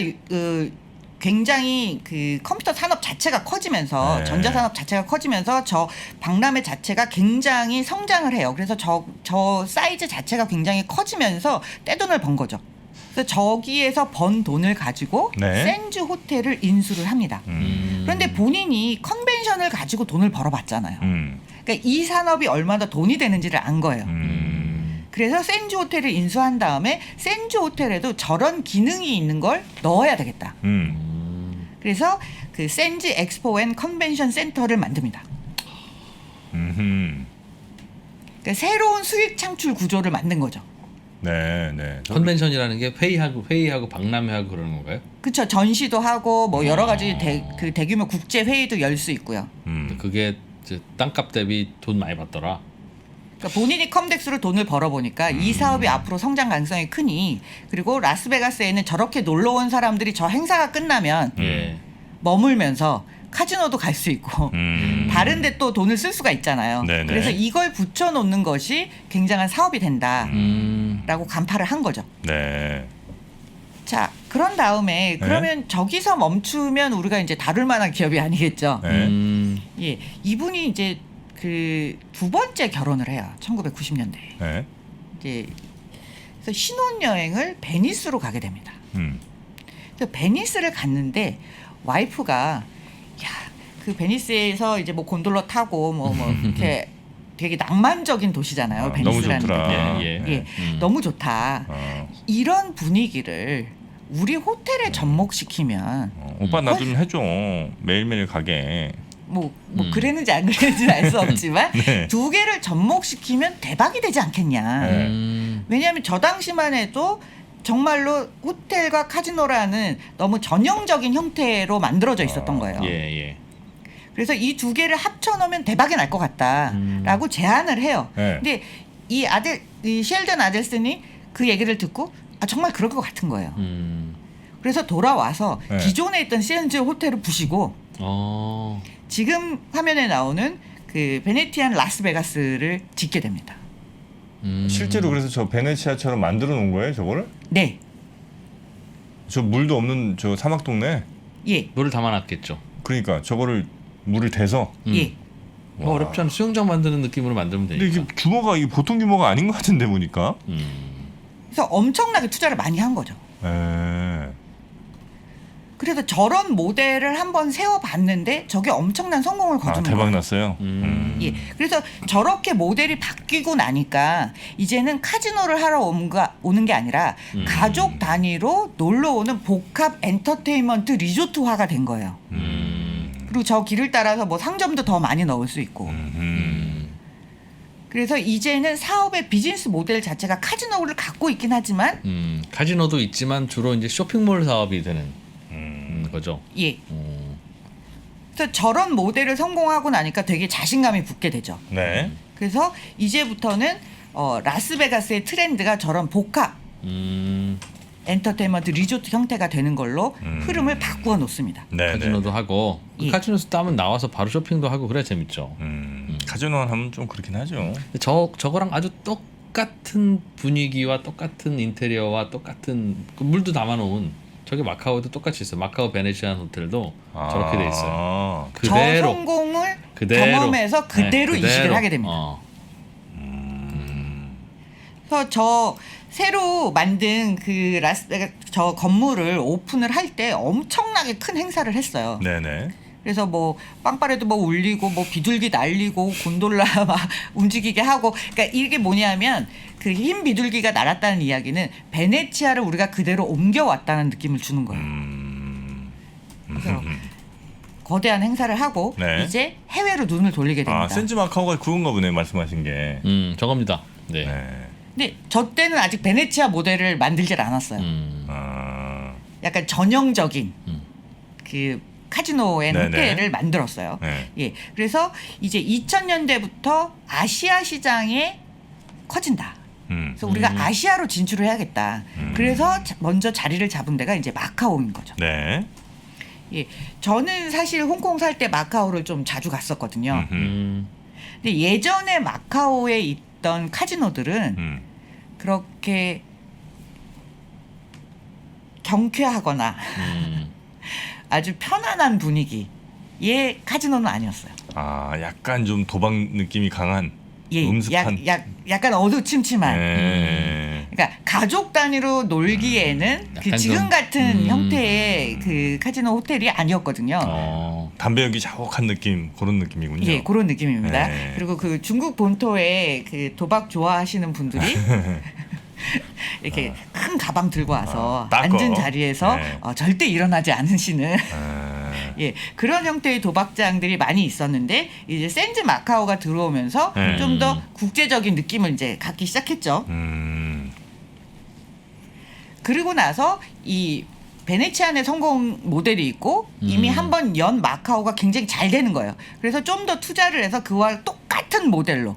굉장히 그 컴퓨터 산업 자체가 커지면서 네. 전자산업 자체가 커지면서 저 박람회 자체가 굉장히 성장을 해요. 그래서 저 사이즈 자체가 굉장히 커지면서 떼돈을 번 거죠. 그래서 저기에서 번 돈을 가지고 네. 센주 호텔을 인수를 합니다. 그런데 본인이 컨벤션을 가지고 돈을 벌어봤잖아요. 그러니까 이 산업이 얼마나 돈이 되는지를 안 거예요. 그래서 센주 호텔을 인수한 다음에 센주 호텔에도 저런 기능이 있는 걸 넣어야 되겠다. 그래서 그 센즈 엑스포 앤 컨벤션 센터를 만듭니다. 그러니까 새로운 수익 창출 구조를 만든 거죠. 네, 네. 컨벤션이라는 게 회의하고 박람회하고 그러는 건가요? 그렇죠. 전시도 하고 뭐 여러 가지 그 대규모 국제 회의도 열 수 있고요. 그게 이제 땅값 대비 돈 많이 받더라. 그러니까 본인이 컴덱스로 돈을 벌어보니까 이 사업이 앞으로 성장 가능성이 크니 그리고 라스베가스에는 저렇게 놀러 온 사람들이 저 행사가 끝나면 예. 머물면서 카지노도 갈 수 있고 다른 데 또 돈을 쓸 수가 있잖아요. 네네. 그래서 이걸 붙여놓는 것이 굉장한 사업이 된다라고 간파를 한 거죠. 네. 자, 그런 다음에 그러면 저기서 멈추면 우리가 이제 다룰 만한 기업이 아니겠죠. 네. 예, 이분이 이제 그 두 번째 결혼을 해요. 1990년대에. 네. 이제 그래서 신혼여행을 베니스로 가게 됩니다. 그래서 베니스를 갔는데 와이프가 그 베니스에서 이제 뭐 곤돌라 타고 뭐 이렇게 되게 낭만적인 도시잖아요. 너무 베니스라는 좋더라. 게. 예. 예, 너무 좋다. 이런 분위기를 우리 호텔에 접목시키면 오빠 나 좀 해줘. 매일매일 가게. 뭐 그랬는지 안 그랬는지는 알 수 없지만 네. 두 개를 접목시키면 대박이 되지 않겠냐. 왜냐하면 저 당시만 해도 정말로 호텔과 카지노라는 너무 전형적인 형태로 만들어져 있었던 거예요. 예. 그래서 이 두 개를 합쳐놓으면 대박이 날 것 같다라고 제안을 해요. 네. 근데 이 셸던 아델슨이 그 얘기를 듣고 정말 그럴 것 같은 거예요. 그래서 돌아와서 네. 기존에 있던 시엔즈 호텔을 부시고 지금 화면에 나오는 그 베네티안 라스베가스를 짓게 됩니다. 실제로 그래서 저 베네치아처럼 만들어 놓은 거예요, 저거를? 네. 저 물도 없는 저 사막 동네. 예, 물을 담아놨겠죠. 그러니까 저거를 물을 대서. 예. 뭐 어렵지 않은 수영장 만드는 느낌으로 만들면 근데 되니까. 이게 규모가 이게 보통 규모가 아닌 것 같은데 보니까. 그래서 엄청나게 투자를 많이 한 거죠. 에. 그래서 저런 모델을 한번 세워봤는데 저게 엄청난 성공을 아 거두는 대박 거예요. 났어요. 예, 그래서 저렇게 모델이 바뀌고 나니까 이제는 카지노를 하러 오는 게 아니라 가족 단위로 놀러 오는 복합 엔터테인먼트 리조트화가 된 거예요. 그리고 저 길을 따라서 뭐 상점도 더 많이 넣을 수 있고. 그래서 이제는 사업의 비즈니스 모델 자체가 카지노를 갖고 있긴 하지만 카지노도 있지만 주로 이제 쇼핑몰 사업이 되는 거죠. 예. 그래서 저런 모델을 성공하고 나니까 되게 자신감이 붙게 되죠. 네. 그래서 이제부터는 라스베가스의 트렌드가 저런 복합 엔터테인먼트 리조트 형태가 되는 걸로 흐름을 바꾸어 놓습니다. 네. 카지노도 하고 예. 카지노에서 따면 나와서 바로 쇼핑도 하고 그래 재밌죠. 카지노 하면 좀 그렇긴 하죠. 근데 저거랑 아주 똑같은 분위기와 똑같은 인테리어와 똑같은 그 물도 담아놓은 저게 마카오도 똑같이 있어요. 마카오 베네치안 호텔도 저렇게 돼 있어요. 저 그대로 성공을 그대로. 경험해서 그대로 네, 이식을 하게 됩니다. 그래서 저 새로 만든 그 라스베가스 저 건물을 오픈을 할 때 엄청나게 큰 행사를 했어요. 네네. 그래서 뭐 빵빠레도 뭐 울리고 뭐 비둘기 날리고 곤돌라 막 움직이게 하고, 그러니까 이게 뭐냐면 그 흰 비둘기가 날았다는 이야기는 베네치아를 우리가 그대로 옮겨왔다는 느낌을 주는 거예요. 그래서 거대한 행사를 하고 네. 이제 해외로 눈을 돌리게 됩니다. 아 센즈 마카오가 그건가 보네 말씀하신 게. 저겁니다. 네. 네. 근데 저 때는 아직 베네치아 모델을 만들질 않았어요. 아. 약간 전형적인 그 카지노의 네네. 호텔을 만들었어요. 네. 예, 그래서 이제 2000년대부터 아시아 시장에 커진다. 그래서 우리가 아시아로 진출을 해야겠다. 그래서 먼저 자리를 잡은 데가 이제 마카오인 거죠. 네. 예, 저는 사실 홍콩 살 때 마카오를 좀 자주 갔었거든요. 근데 예전에 마카오에 있던 카지노들은 그렇게 경쾌하거나 아주 편안한 분위기의 카지노는 아니었어요. 아 약간 좀 도박 느낌이 강한. 예, 음습한. 약간 어두침침한. 네. 그러니까 가족 단위로 놀기에는 그 약간 지금 좀, 같은 형태의 그 카지노 호텔이 아니었거든요. 담배연기 자욱한 느낌 그런 느낌이군요. 예, 그런 느낌입니다. 네. 그리고 그 중국 본토에 그 도박 좋아하시는 분들이 이렇게 큰 가방 들고 와서 닦어. 앉은 자리에서 네. 절대 일어나지 않으시는 아. 예, 그런 형태의 도박장들이 많이 있었는데 이제 샌즈 마카오가 들어오면서 좀 더 국제적인 느낌을 이제 갖기 시작했죠. 그리고 나서 이 베네치안의 성공 모델이 있고 이미 한번 연 마카오가 굉장히 잘 되는 거예요. 그래서 좀 더 투자를 해서 그와 똑같은 모델로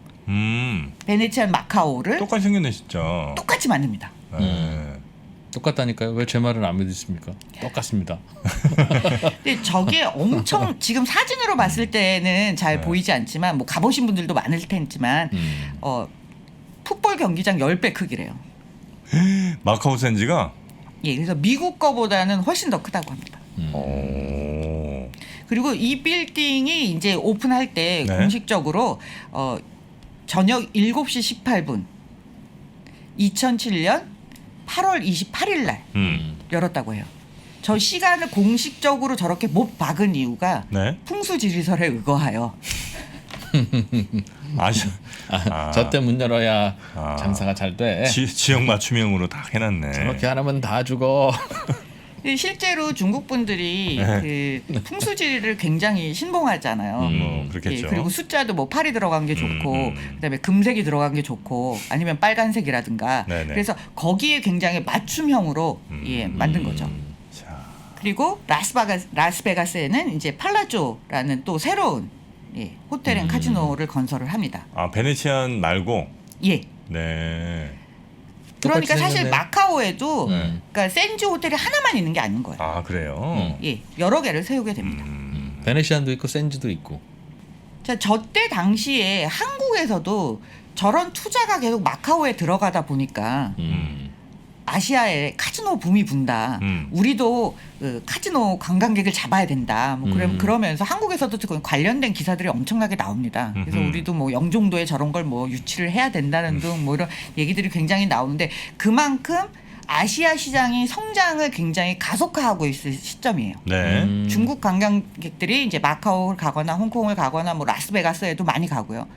베네치안 마카오를 똑같이 생겼네 진짜. 똑같이 만듭니다. 네. 똑같다니까요. 왜 제 말을 안 믿으십니까? 똑같습니다. 근데 저게 엄청 지금 사진으로 봤을 때는 잘 보이지 않지만 뭐 가보신 분들도 많을 테지만 풋볼 경기장 10배 크기래요. 마카오 센즈가. 예, 그래서 미국 거보다는 훨씬 더 크다고 합니다. 오. 그리고 이 빌딩이 이제 오픈할 때 네. 공식적으로 저녁 7시 18분 2007년 8월 28일 날 열었다고 해요. 저 시간을 공식적으로 저렇게 못 박은 이유가 네. 풍수지리설에 의거하여 저때 문 열어야 아. 장사가 잘 돼. 지역 맞춤형으로 다 해놨네. 저렇게 안 하면 다 죽어. 실제로 중국 분들이 네. 그 풍수지리를 굉장히 신봉하잖아요. 뭐 그렇겠죠. 예, 그리고 숫자도 뭐 8이 들어간 게 좋고 그다음에 금색이 들어간 게 좋고 아니면 빨간색이라든가 네네. 그래서 거기에 굉장히 맞춤형으로 예, 만든 거죠. 자. 그리고 라스베가스에는 이제 팔라조라는 또 새로운 예, 호텔 앤 카지노를 건설을 합니다. 아 베네치안 말고. 예. 네. 그러니까 똑같이 사실 생겼네. 마카오에도 그러니까 센즈 호텔이 하나만 있는 게 아닌 거예요. 아 그래요. 예, 여러 개를 세우게 됩니다. 베네시안도 있고 센즈도 있고. 자, 저때 당시에 한국에서도 저런 투자가 계속 마카오에 들어가다 보니까 아시아에 카지노 붐이 분다. 우리도 그 카지노 관광객을 잡아야 된다. 뭐 그러면서 한국에서도 지금 관련된 기사들이 엄청나게 나옵니다. 그래서 우리도 뭐 영종도에 저런 걸 뭐 유치를 해야 된다는 등 뭐 이런 얘기들이 굉장히 나오는데 그만큼 아시아 시장이 성장을 굉장히 가속화하고 있을 시점이에요. 네. 중국 관광객들이 이제 마카오를 가거나 홍콩을 가거나 뭐 라스베가스에도 많이 가고요.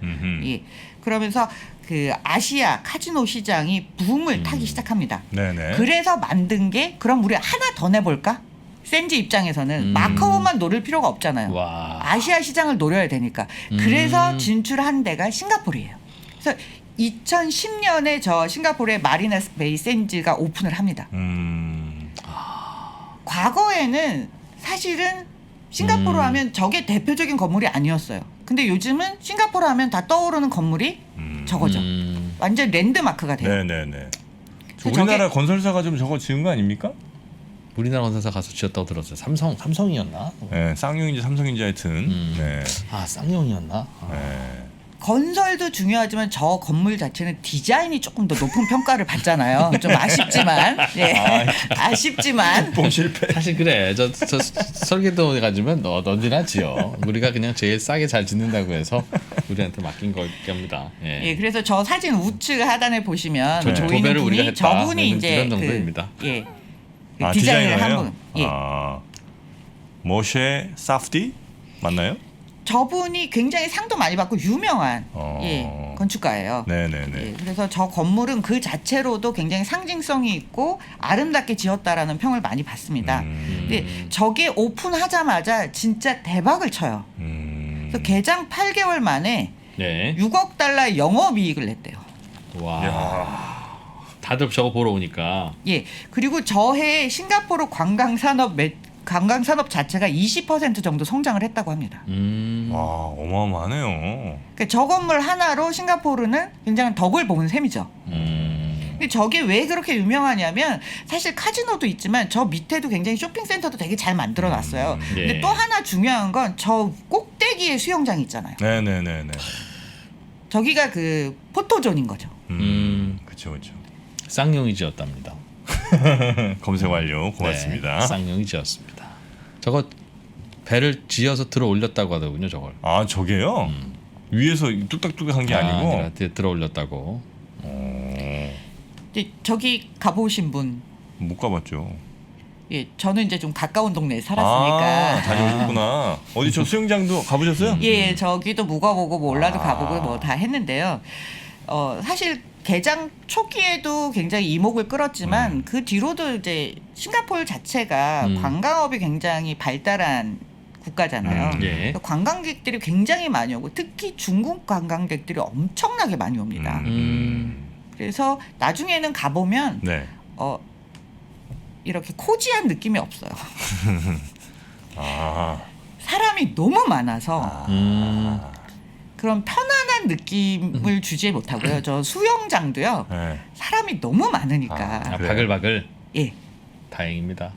예. 그러면서 그 아시아 카지노 시장이 붐을 타기 시작합니다. 네네. 그래서 만든 게 그럼 우리 하나 더 내볼까? 센지 입장에서는 마카오만 노릴 필요가 없잖아요. 와. 아시아 시장을 노려야 되니까. 그래서 진출한 데가 싱가포르예요. 그래서 2010년에 저 싱가포르의 마리나 베이 샌즈가 오픈을 합니다. 과거에는 사실은 싱가포르 하면 저게 대표적인 건물이 아니었어요. 근데 요즘은 싱가포르 하면 다 떠오르는 건물이 저거죠. 완전 랜드마크가 돼요. 네네네. 그래서 우리나라 건설사가 좀 저거 지은 거 아닙니까? 우리나라 건설사 가서 지었다고 들었어요. 삼성이었나? 네, 쌍용인지 삼성인지 하여튼. 네. 아 쌍용이었나? 아. 네. 건설도 중요하지만 저 건물 자체는 디자인이 조금 더 높은 평가를 받잖아요. 좀 아쉽지만, 예, 아쉽지만. 뽕 실패. 사실 그래. 저 설계도 가지면 너지나 지어. 우리가 그냥 제일 싸게 잘 짓는다고 해서 우리한테 맡긴 겁니다. 예. 예, 그래서 저 사진 우측 하단에 보시면 저 보이는 도배를 우리가 분이 했다. 저분이 이제 이런 정도입니다. 예, 그 아, 디자인을 한 디자이너예요? 분. 예, 아, 모셰 사프디 맞나요? 저분이 굉장히 상도 많이 받고 유명한 예, 건축가예요. 네네네. 예, 그래서 저 건물은 그 자체로도 굉장히 상징성이 있고 아름답게 지었다라는 평을 많이 받습니다. 근데 저게 오픈하자마자 진짜 대박을 쳐요. 그래서 개장 8개월 만에 네. 6억 달러의 영업이익을 냈대요. 와. 야. 다들 저거 보러 오니까. 예, 그리고 저해 싱가포르 관광산업 자체가 20% 정도 성장을 했다고 합니다. 와, 어마어마하네요. 그러니까 저 건물 하나로 싱가포르는 굉장히 덕을 본 셈이죠. 근데 저게 왜 그렇게 유명하냐면 사실 카지노도 있지만 저 밑에도 굉장히 쇼핑센터도 되게 잘 만들어 놨어요. 예. 근데 또 하나 중요한 건 저 꼭대기에 수영장 있잖아요. 네네네네. 저기가 그 포토존인 거죠. 그쵸 그쵸. 쌍용이 지었답니다. 검색 완료. 고맙습니다. 네, 쌍용이 지었습니다. 저거 배를 지어서 들어 올렸다고 하더군요, 저걸. 아 저게요? 위에서 뚝딱뚝딱한 게 아니고. 아니라 들어 올렸다고. 근데 저기 가보신 분, 못 가봤죠. 예, 저는 이제 좀 가까운 동네에 아, 살았으니까. 다녀오셨구나. 어디 저 수영장도 가보셨어요? 예, 저기도 묵어보고 뭐 올라도 아. 가보고 뭐 다 했는데요. 사실 개장 초기에도 굉장히 이목을 끌었지만 그 뒤로도 이제 싱가포르 자체가 관광업이 굉장히 발달한 국가잖아요. 예. 그래서 관광객들이 굉장히 많이 오고 특히 중국 관광객들이 엄청나게 많이 옵니다. 그래서 나중에는 가보면 네. 이렇게 코지한 느낌이 없어요. 아. 사람이 너무 많아서 그런 편안한 느낌을 주지 못하고요. 저 수영장도요. 네. 사람이 너무 많으니까. 아, 그래요? 바글바글. 예. 다행입니다.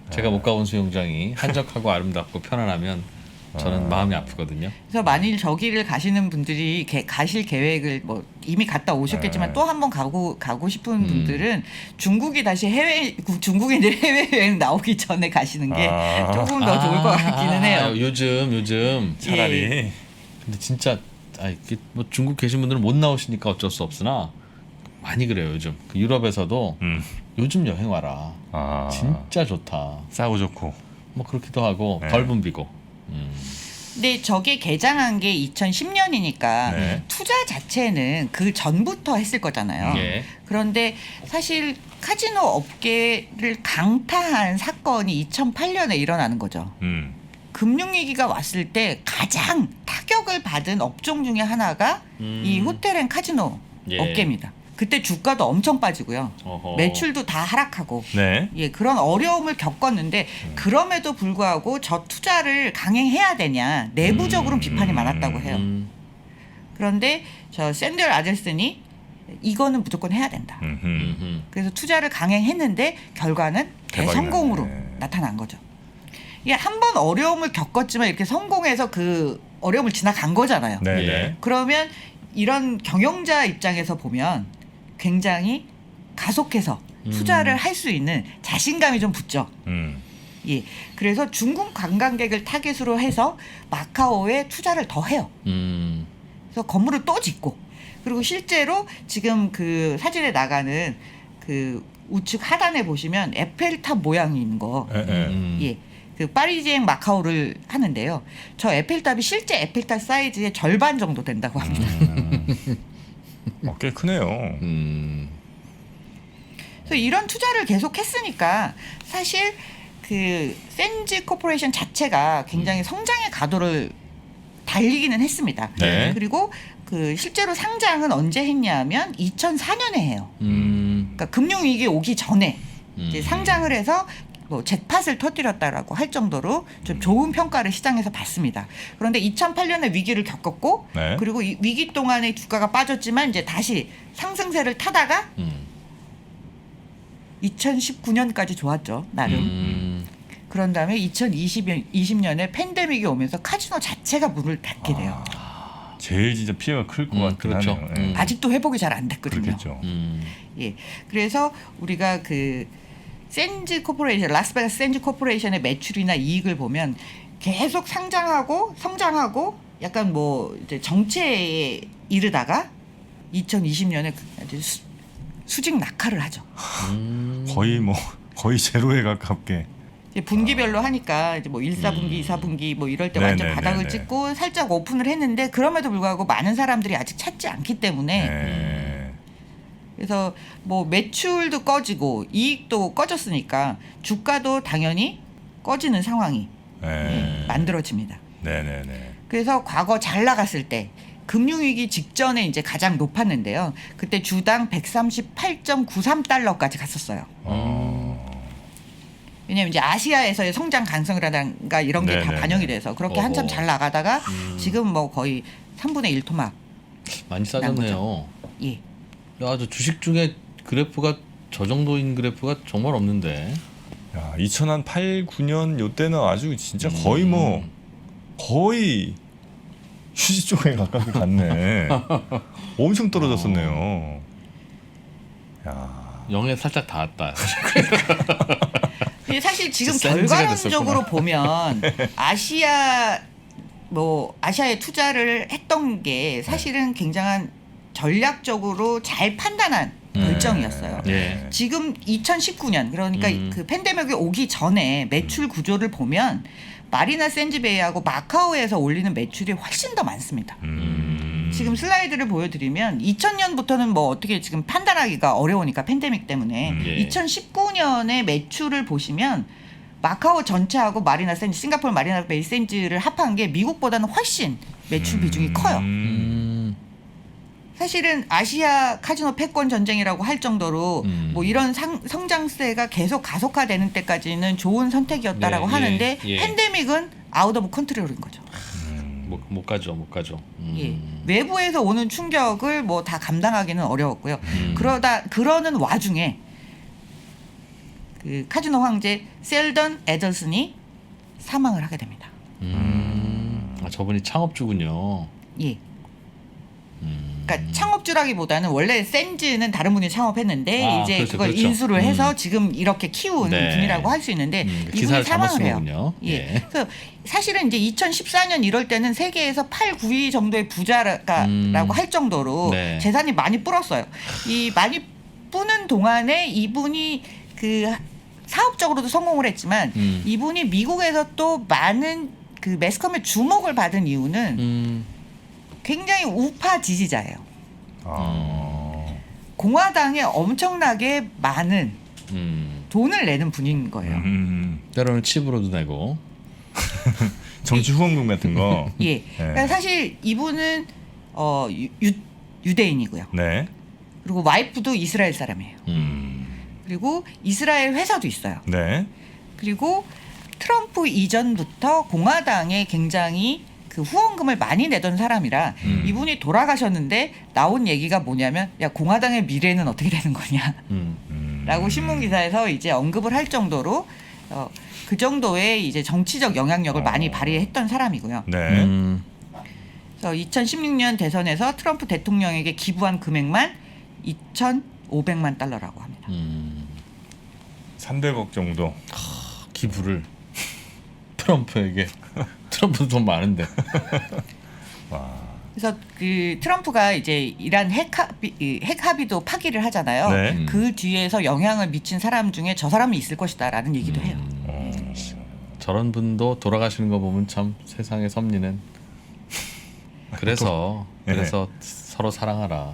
제가 못 가본 수영장이 한적하고 아름답고 편안하면 저는 마음이 아프거든요. 그래서 만일 저기를 가시는 분들이 가실 계획을 뭐 이미 갔다 오셨겠지만 또 한 번 가고 싶은 분들은 중국이 다시 중국인들 해외 여행 나오기 전에 가시는 게 조금 더 좋을 것 같기는 해요. 요즘 차라리. 예. 근데 진짜 이게 뭐 중국 계신 분들은 못 나오시니까 어쩔 수 없으나 많이 그래요 요즘. 그 유럽에서도 요즘 여행 와라. 아. 진짜 좋다. 싸고 좋고. 뭐 그렇기도 하고 네. 덜 붐비고. 근데 저게 개장한 게 2010년이니까 네. 투자 자체는 그 전부터 했을 거잖아요. 예. 그런데 사실 카지노 업계를 강타한 사건이 2008년에 일어나는 거죠. 금융위기가 왔을 때 가장 타격을 받은 업종 중에 하나가 이 호텔 앤 카지노 예. 업계입니다. 그때 주가도 엄청 빠지고요. 어허. 매출도 다 하락하고 네. 예, 그런 어려움을 겪었는데 그럼에도 불구하고 저 투자를 강행해야 되냐 내부적으로 비판이 많았다고 해요. 그런데 저 샌들 아델슨이 이거는 무조건 해야 된다. 그래서 투자를 강행했는데 결과는 대박이 대성공으로 나네. 나타난 거죠. 이게 한 번 어려움을 겪었지만 이렇게 성공해서 그 어려움을 지나간 거잖아요. 네. 예. 네. 그러면 이런 경영자 입장에서 보면 굉장히 가속해서 투자를 할 수 있는 자신감이 좀 붙죠. 음. 예. 그래서 중국 관광객을 타겟으로 해서 마카오에 투자를 더 해요. 그래서 건물을 또 짓고, 그리고 실제로 지금 그 사진에 나가는 그 우측 하단에 보시면 에펠탑 모양이 있는 거. 예. 그 파리지앵 마카오를 하는데요. 저 에펠탑이 실제 에펠탑 사이즈의 절반 정도 된다고 합니다. 꽤 크네요. 그래서 이런 투자를 계속 했으니까 사실 그 센지 코퍼레이션 자체가 굉장히 성장의 가도를 달리기는 했습니다. 네. 그리고 그 실제로 상장은 언제 했냐면 2004년에 해요. 그러니까 금융위기 오기 전에 이제 상장을 해서 뭐 잭팟을 터뜨렸다라고 할 정도로 좀 좋은 평가를 시장에서 받습니다. 그런데 2008년에 위기를 겪었고, 네. 그리고 이 위기 동안에 주가가 빠졌지만 이제 다시 상승세를 타다가 2019년까지 좋았죠, 나름. 그런 다음에 2020년에 팬데믹이 오면서 카지노 자체가 문을 닫게 돼요. 제일 진짜 피해가 클 것 같긴 그렇죠. 하네요. 예. 아직도 회복이 잘 안 됐거든요. 그렇겠죠. 예, 그래서 우리가 그 센지 코퍼레이션, 라스베가스 센지 코퍼레이션의 매출이나 이익을 보면 계속 상장하고 성장하고 약간 뭐 이제 정체에 이르다가 2020년에 수직 낙하를 하죠. 거의 제로에 가깝게. 이제 분기별로 하니까 이제 뭐 1사분기, 2사분기 뭐 이럴 때 완전 네네네네. 바닥을 찍고 살짝 오픈을 했는데, 그럼에도 불구하고 많은 사람들이 아직 찾지 않기 때문에 네. 그래서 뭐 매출도 꺼지고 이익도 꺼졌으니까 주가도 당연히 꺼지는 상황이 만들어집니다. 네네네. 그래서 과거 잘 나갔을 때 금융위기 직전에 이제 가장 높았는데요. 그때 주당 138.93달러까지 갔었어요. 왜냐하면 이제 아시아에서의 성장 가능성이라든가 이런 게 다 네네네. 반영이 돼서 그렇게 한참 잘 나가다가 지금 뭐 거의 3분의 1 토막. 많이 싸졌네요. 예. 야, 저 주식 중에 그래프가 저 정도인 그래프가 정말 없는데. 야, 2008, 9년 요때는 아주 진짜 거의 휴지 쪽에 가깝게 갔네. 엄청 떨어졌었네요. 야. 영에 살짝 닿았다. 근데 사실 지금 센지가 결과론적으로 보면 아시아에 투자를 했던 게 사실은 굉장한 전략적으로 잘 판단한 결정이었어요. 예. 지금 2019년, 그러니까 그 팬데믹이 오기 전에 매출 구조를 보면 마리나 샌즈베이하고 마카오에서 올리는 매출이 훨씬 더 많습니다. 지금 슬라이드를 보여드리면 2000년부터는 뭐 어떻게 지금 판단하기가 어려우니까 팬데믹 때문에 예. 2019년의 매출을 보시면 마카오 전체하고 마리나 샌즈, 싱가포르 마리나 베이 샌즈를 합한 게 미국보다는 훨씬 매출 비중이 커요. 사실은 아시아 카지노 패권 전쟁이라고 할 정도로 뭐 이런 성장세가 계속 가속화되는 때까지는 좋은 선택이었다라고 네, 하는데 예. 팬데믹은 아웃 오브 컨트롤인 거죠. 못 가죠. 예. 외부에서 오는 충격을 뭐 다 감당하기는 어려웠고요. 그러는 와중에 그 카지노 황제 셀던 에덜슨이 사망을 하게 됩니다. 아, 저분이 창업주군요. 예. 그러니까 창업주라기보다는 원래 샌즈는 다른 분이 창업했는데 이제 그렇죠, 그걸 그렇죠. 인수를 해서 지금 이렇게 키운 네. 분이라고 할 수 있는데 이분이 기사를 잘못 사망을 쓴 해요. 거군요. 예. 예. 그래서 사실은 이제 2014년 이럴 때는 세계에서 8, 9위 정도의 부자라고 할 정도로 네. 재산이 많이 불었어요. 이 많이 뿌는 동안에 이분이 그 사업적으로도 성공을 했지만 이분이 미국에서 또 많은 그 매스컴의 주목을 받은 이유는 굉장히 우파 지지자예요. 공화당에 엄청나게 많은 돈을 내는 분인 거예요. 때로는 칩으로도 내고. 정치 후원금 같은 거. 예. 그러니까 사실 이분은 유대인이고요. 네. 그리고 와이프도 이스라엘 사람이에요. 그리고 이스라엘 회사도 있어요. 네. 그리고 트럼프 이전부터 공화당에 굉장히 그 후원금을 많이 내던 사람이라 이분이 돌아가셨는데 나온 얘기가 뭐냐면 야 공화당의 미래는 어떻게 되는 거냐라고 신문 기사에서 이제 언급을 할 정도로 그 정도의 이제 정치적 영향력을 많이 발휘했던 사람이고요. 네. 그래서 2016년 대선에서 트럼프 대통령에게 기부한 금액만 2,500만 달러라고 합니다. 300억 정도. 기부를 트럼프에게. 트럼프도 돈 많은데. 그래서 그 트럼프가 이제 이란 핵 합의도 파기를 하잖아요. 네. 그 뒤에서 영향을 미친 사람 중에 저 사람이 있을 것이다라는 얘기도 해요. 저런 분도 돌아가시는 거 보면 참 세상의 섭리는. 그래서 서로 사랑하라.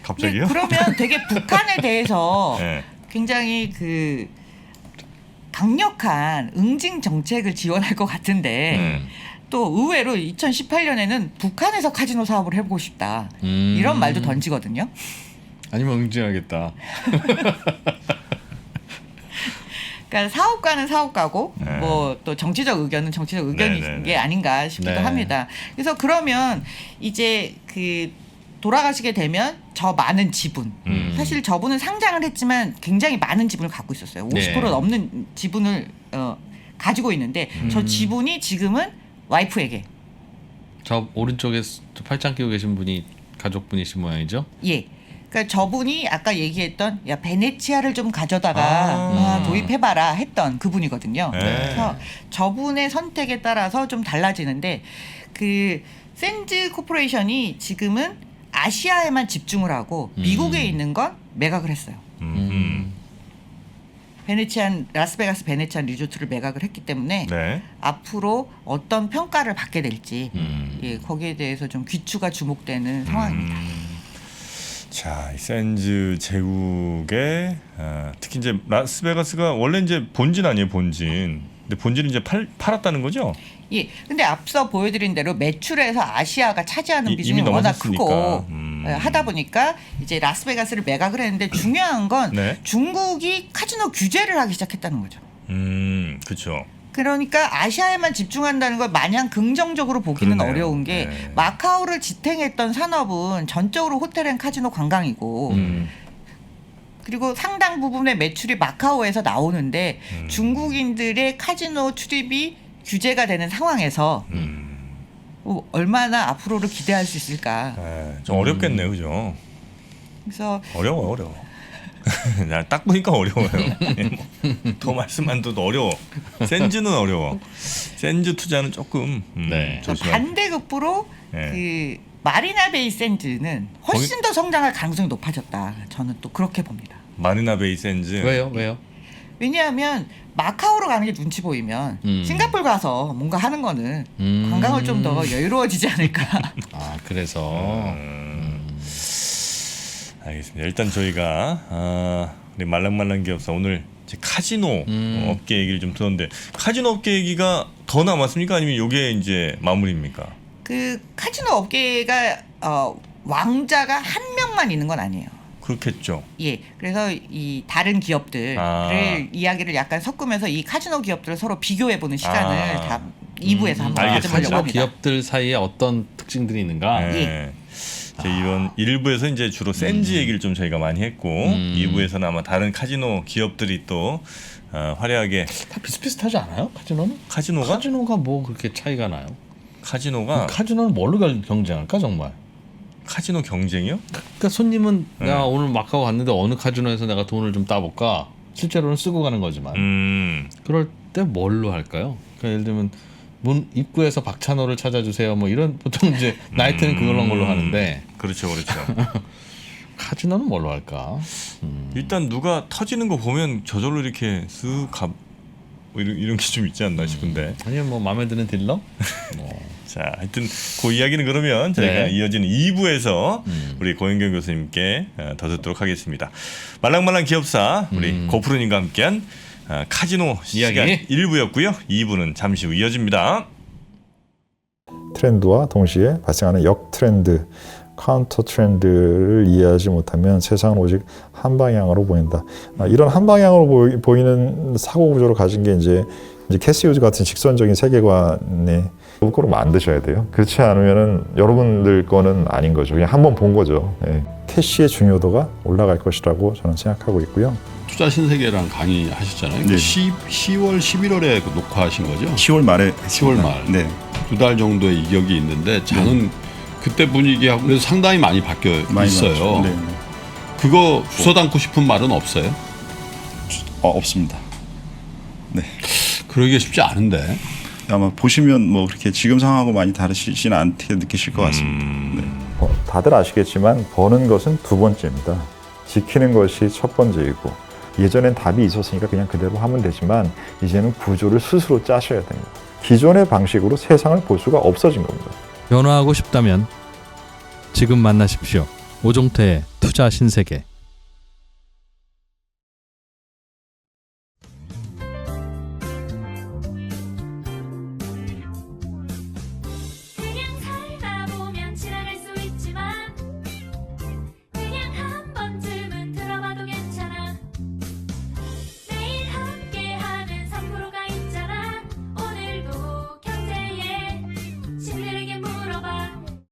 갑자기요? 그러면 되게 북한에 대해서 네. 굉장히 그 강력한 응징 정책을 지원할 것 같은데 또 의외로 2018년에는 북한에서 카지노 사업을 해보고 싶다 이런 말도 던지거든요. 아니면 응징하겠다. 그러니까 사업가는 사업가고 네. 뭐 또 정치적 의견은 정치적 의견인 네. 게 아닌가 싶기도 네. 합니다. 그래서 그러면 이제 그 돌아가시게 되면 저 많은 지분 사실 저분은 상장을 했지만 굉장히 많은 지분을 갖고 있었어요. 50% 네. 넘는 지분을 가지고 있는데 저 지분이 지금은 와이프에게 저 오른쪽에 저 팔짱 끼고 계신 분이 가족분이신 모양이죠? 예. 그러니까 저분이 아까 얘기했던 야 베네치아를 좀 가져다가 도입해봐라 했던 그분이거든요. 네. 그래서 저분의 선택에 따라서 좀 달라지는데 그 샌즈 코퍼레이션이 지금은 아시아에만 집중을 하고 미국에 있는 건 매각을 했어요. 라스베가스 베네치안 리조트를 매각을 했기 때문에 네. 앞으로 어떤 평가를 받게 될지 예, 거기에 대해서 좀 귀추가 주목되는 상황입니다. 자, 이 샌즈 제국의 특히 이제 라스베가스가 원래 이제 본진 아니에요, 본진. 근데 본진을 이제 팔았다는 거죠? 예. 근데 앞서 보여드린 대로 매출에서 아시아가 차지하는 이미 비중이 워낙 넘어섰으니까. 크고 하다 보니까 이제 라스베가스를 매각을 했는데 중요한 건 네. 중국이 카지노 규제를 하기 시작했다는 거죠. 그렇죠. 그러니까 아시아에만 집중한다는 걸 마냥 긍정적으로 보기는 그러네요. 어려운 게 네. 마카오를 지탱했던 산업은 전적으로 호텔 앤 카지노 관광이고 그리고 상당 부분의 매출이 마카오에서 나오는데 중국인들의 카지노 출입이 규제가 되는 상황에서 얼마나 앞으로를 기대할 수 있을까. 좀 어렵겠네요, 그죠? 그래서 어려워. 딱 보니까 어려워요. 더 말씀만 둬도 어려워. 샌즈는 어려워. 샌즈 투자는 조금 네. 조심하고. 반대급부로 네. 그 마리나 베이 샌즈는 훨씬 더 성장할 가능성이 높아졌다. 저는 또 그렇게 봅니다. 마리나 베이 샌즈. 왜요? 왜냐하면 마카오로 가는 게 눈치 보이면 싱가포르 가서 뭔가 하는 거는 관광을 좀 더 여유로워지지 않을까. 아 그래서 알겠습니다. 일단 저희가 우리 말랑말랑 기업사 오늘 이제 카지노 업계 얘기를 좀 들었는데 카지노 업계 얘기가 더 남았습니까? 아니면 이게 이제 마무리입니까? 그 카지노 업계가 왕자가 한 명만 있는 건 아니에요. 그렇겠죠. 예, 그래서 이 다른 기업들을 이야기를 약간 섞으면서 이 카지노 기업들을 서로 비교해보는 시간을 다 2부에서 한번 알겠습니다. 가져보려고 카지노 합니다. 기업들 사이에 어떤 특징들이 있는가? 네. 이번 1부에서 이제 주로 샌즈 얘기를 좀 저희가 많이 했고 2부에서는 아마 다른 카지노 기업들이 또 화려하게 다 비슷비슷하지 않아요? 카지노는? 카지노가 카지노가 뭐 그렇게 차이가 나요? 카지노는 뭘로 경쟁할까 정말? 카지노 경쟁이요? 그러니까 손님은 네. 야 오늘 마카오 갔는데 어느 카지노에서 내가 돈을 좀 따볼까? 실제로는 쓰고 가는 거지만 그럴 때 뭘로 할까요? 그러니까 예를 들면 문 입구에서 박찬호를 찾아주세요. 뭐 이런 보통 이제 나이트는 그런 걸로 하는데 그렇죠. 카지노는 뭘로 할까? 일단 누가 터지는 거 보면 저절로 이렇게 쓱 가. 뭐 이런 게 좀 있지 않나 싶은데. 아니면 뭐 마음에 드는 딜러? 자, 하여튼 그 이야기는 그러면 저희가 네. 이어지는 2부에서 우리 고현경 교수님께 더 듣도록 하겠습니다. 말랑말랑 기업사 우리 고프로님과 함께한 카지노 이야기. 시간 1부였고요. 2부는 잠시 후 이어집니다. 트렌드와 동시에 발생하는 역 트렌드, 카운터 트렌드를 이해하지 못하면 세상은 오직 한 방향으로 보인다. 이런 한 방향으로 보이는 사고 구조를 가진 게 이제 캐시 휴즈 같은 직선적인 세계관에 거꾸로 만드셔야 돼요. 그렇지 않으면은 여러분들 거는 아닌 거죠. 그냥 한번 본 거죠. 캐시의 중요도가 올라갈 것이라고 저는 생각하고 있고요. 투자 신세계랑 강의 하셨잖아요. 네. 10월, 11월에 녹화하신 거죠? 10월 말에 10월 말. 네. 2달 정도의 이격이 있는데 장은 그때 분위기하고 그래서 상당히 많이 바뀌어 많이 있어요. 나왔죠. 네. 그거 주워 담고 싶은 말은 없어요? 없습니다. 네. 그러기가 쉽지 않은데. 아마 보시면 뭐 그렇게 지금 상황하고 많이 다르시지는 않게 느끼실 것 같습니다. 네. 다들 아시겠지만 버는 것은 두 번째입니다. 지키는 것이 첫 번째이고 예전엔 답이 있었으니까 그냥 그대로 하면 되지만 이제는 구조를 스스로 짜셔야 됩니다. 기존의 방식으로 세상을 볼 수가 없어진 겁니다. 변화하고 싶다면 지금 만나십시오. 오종태의 투자 신세계.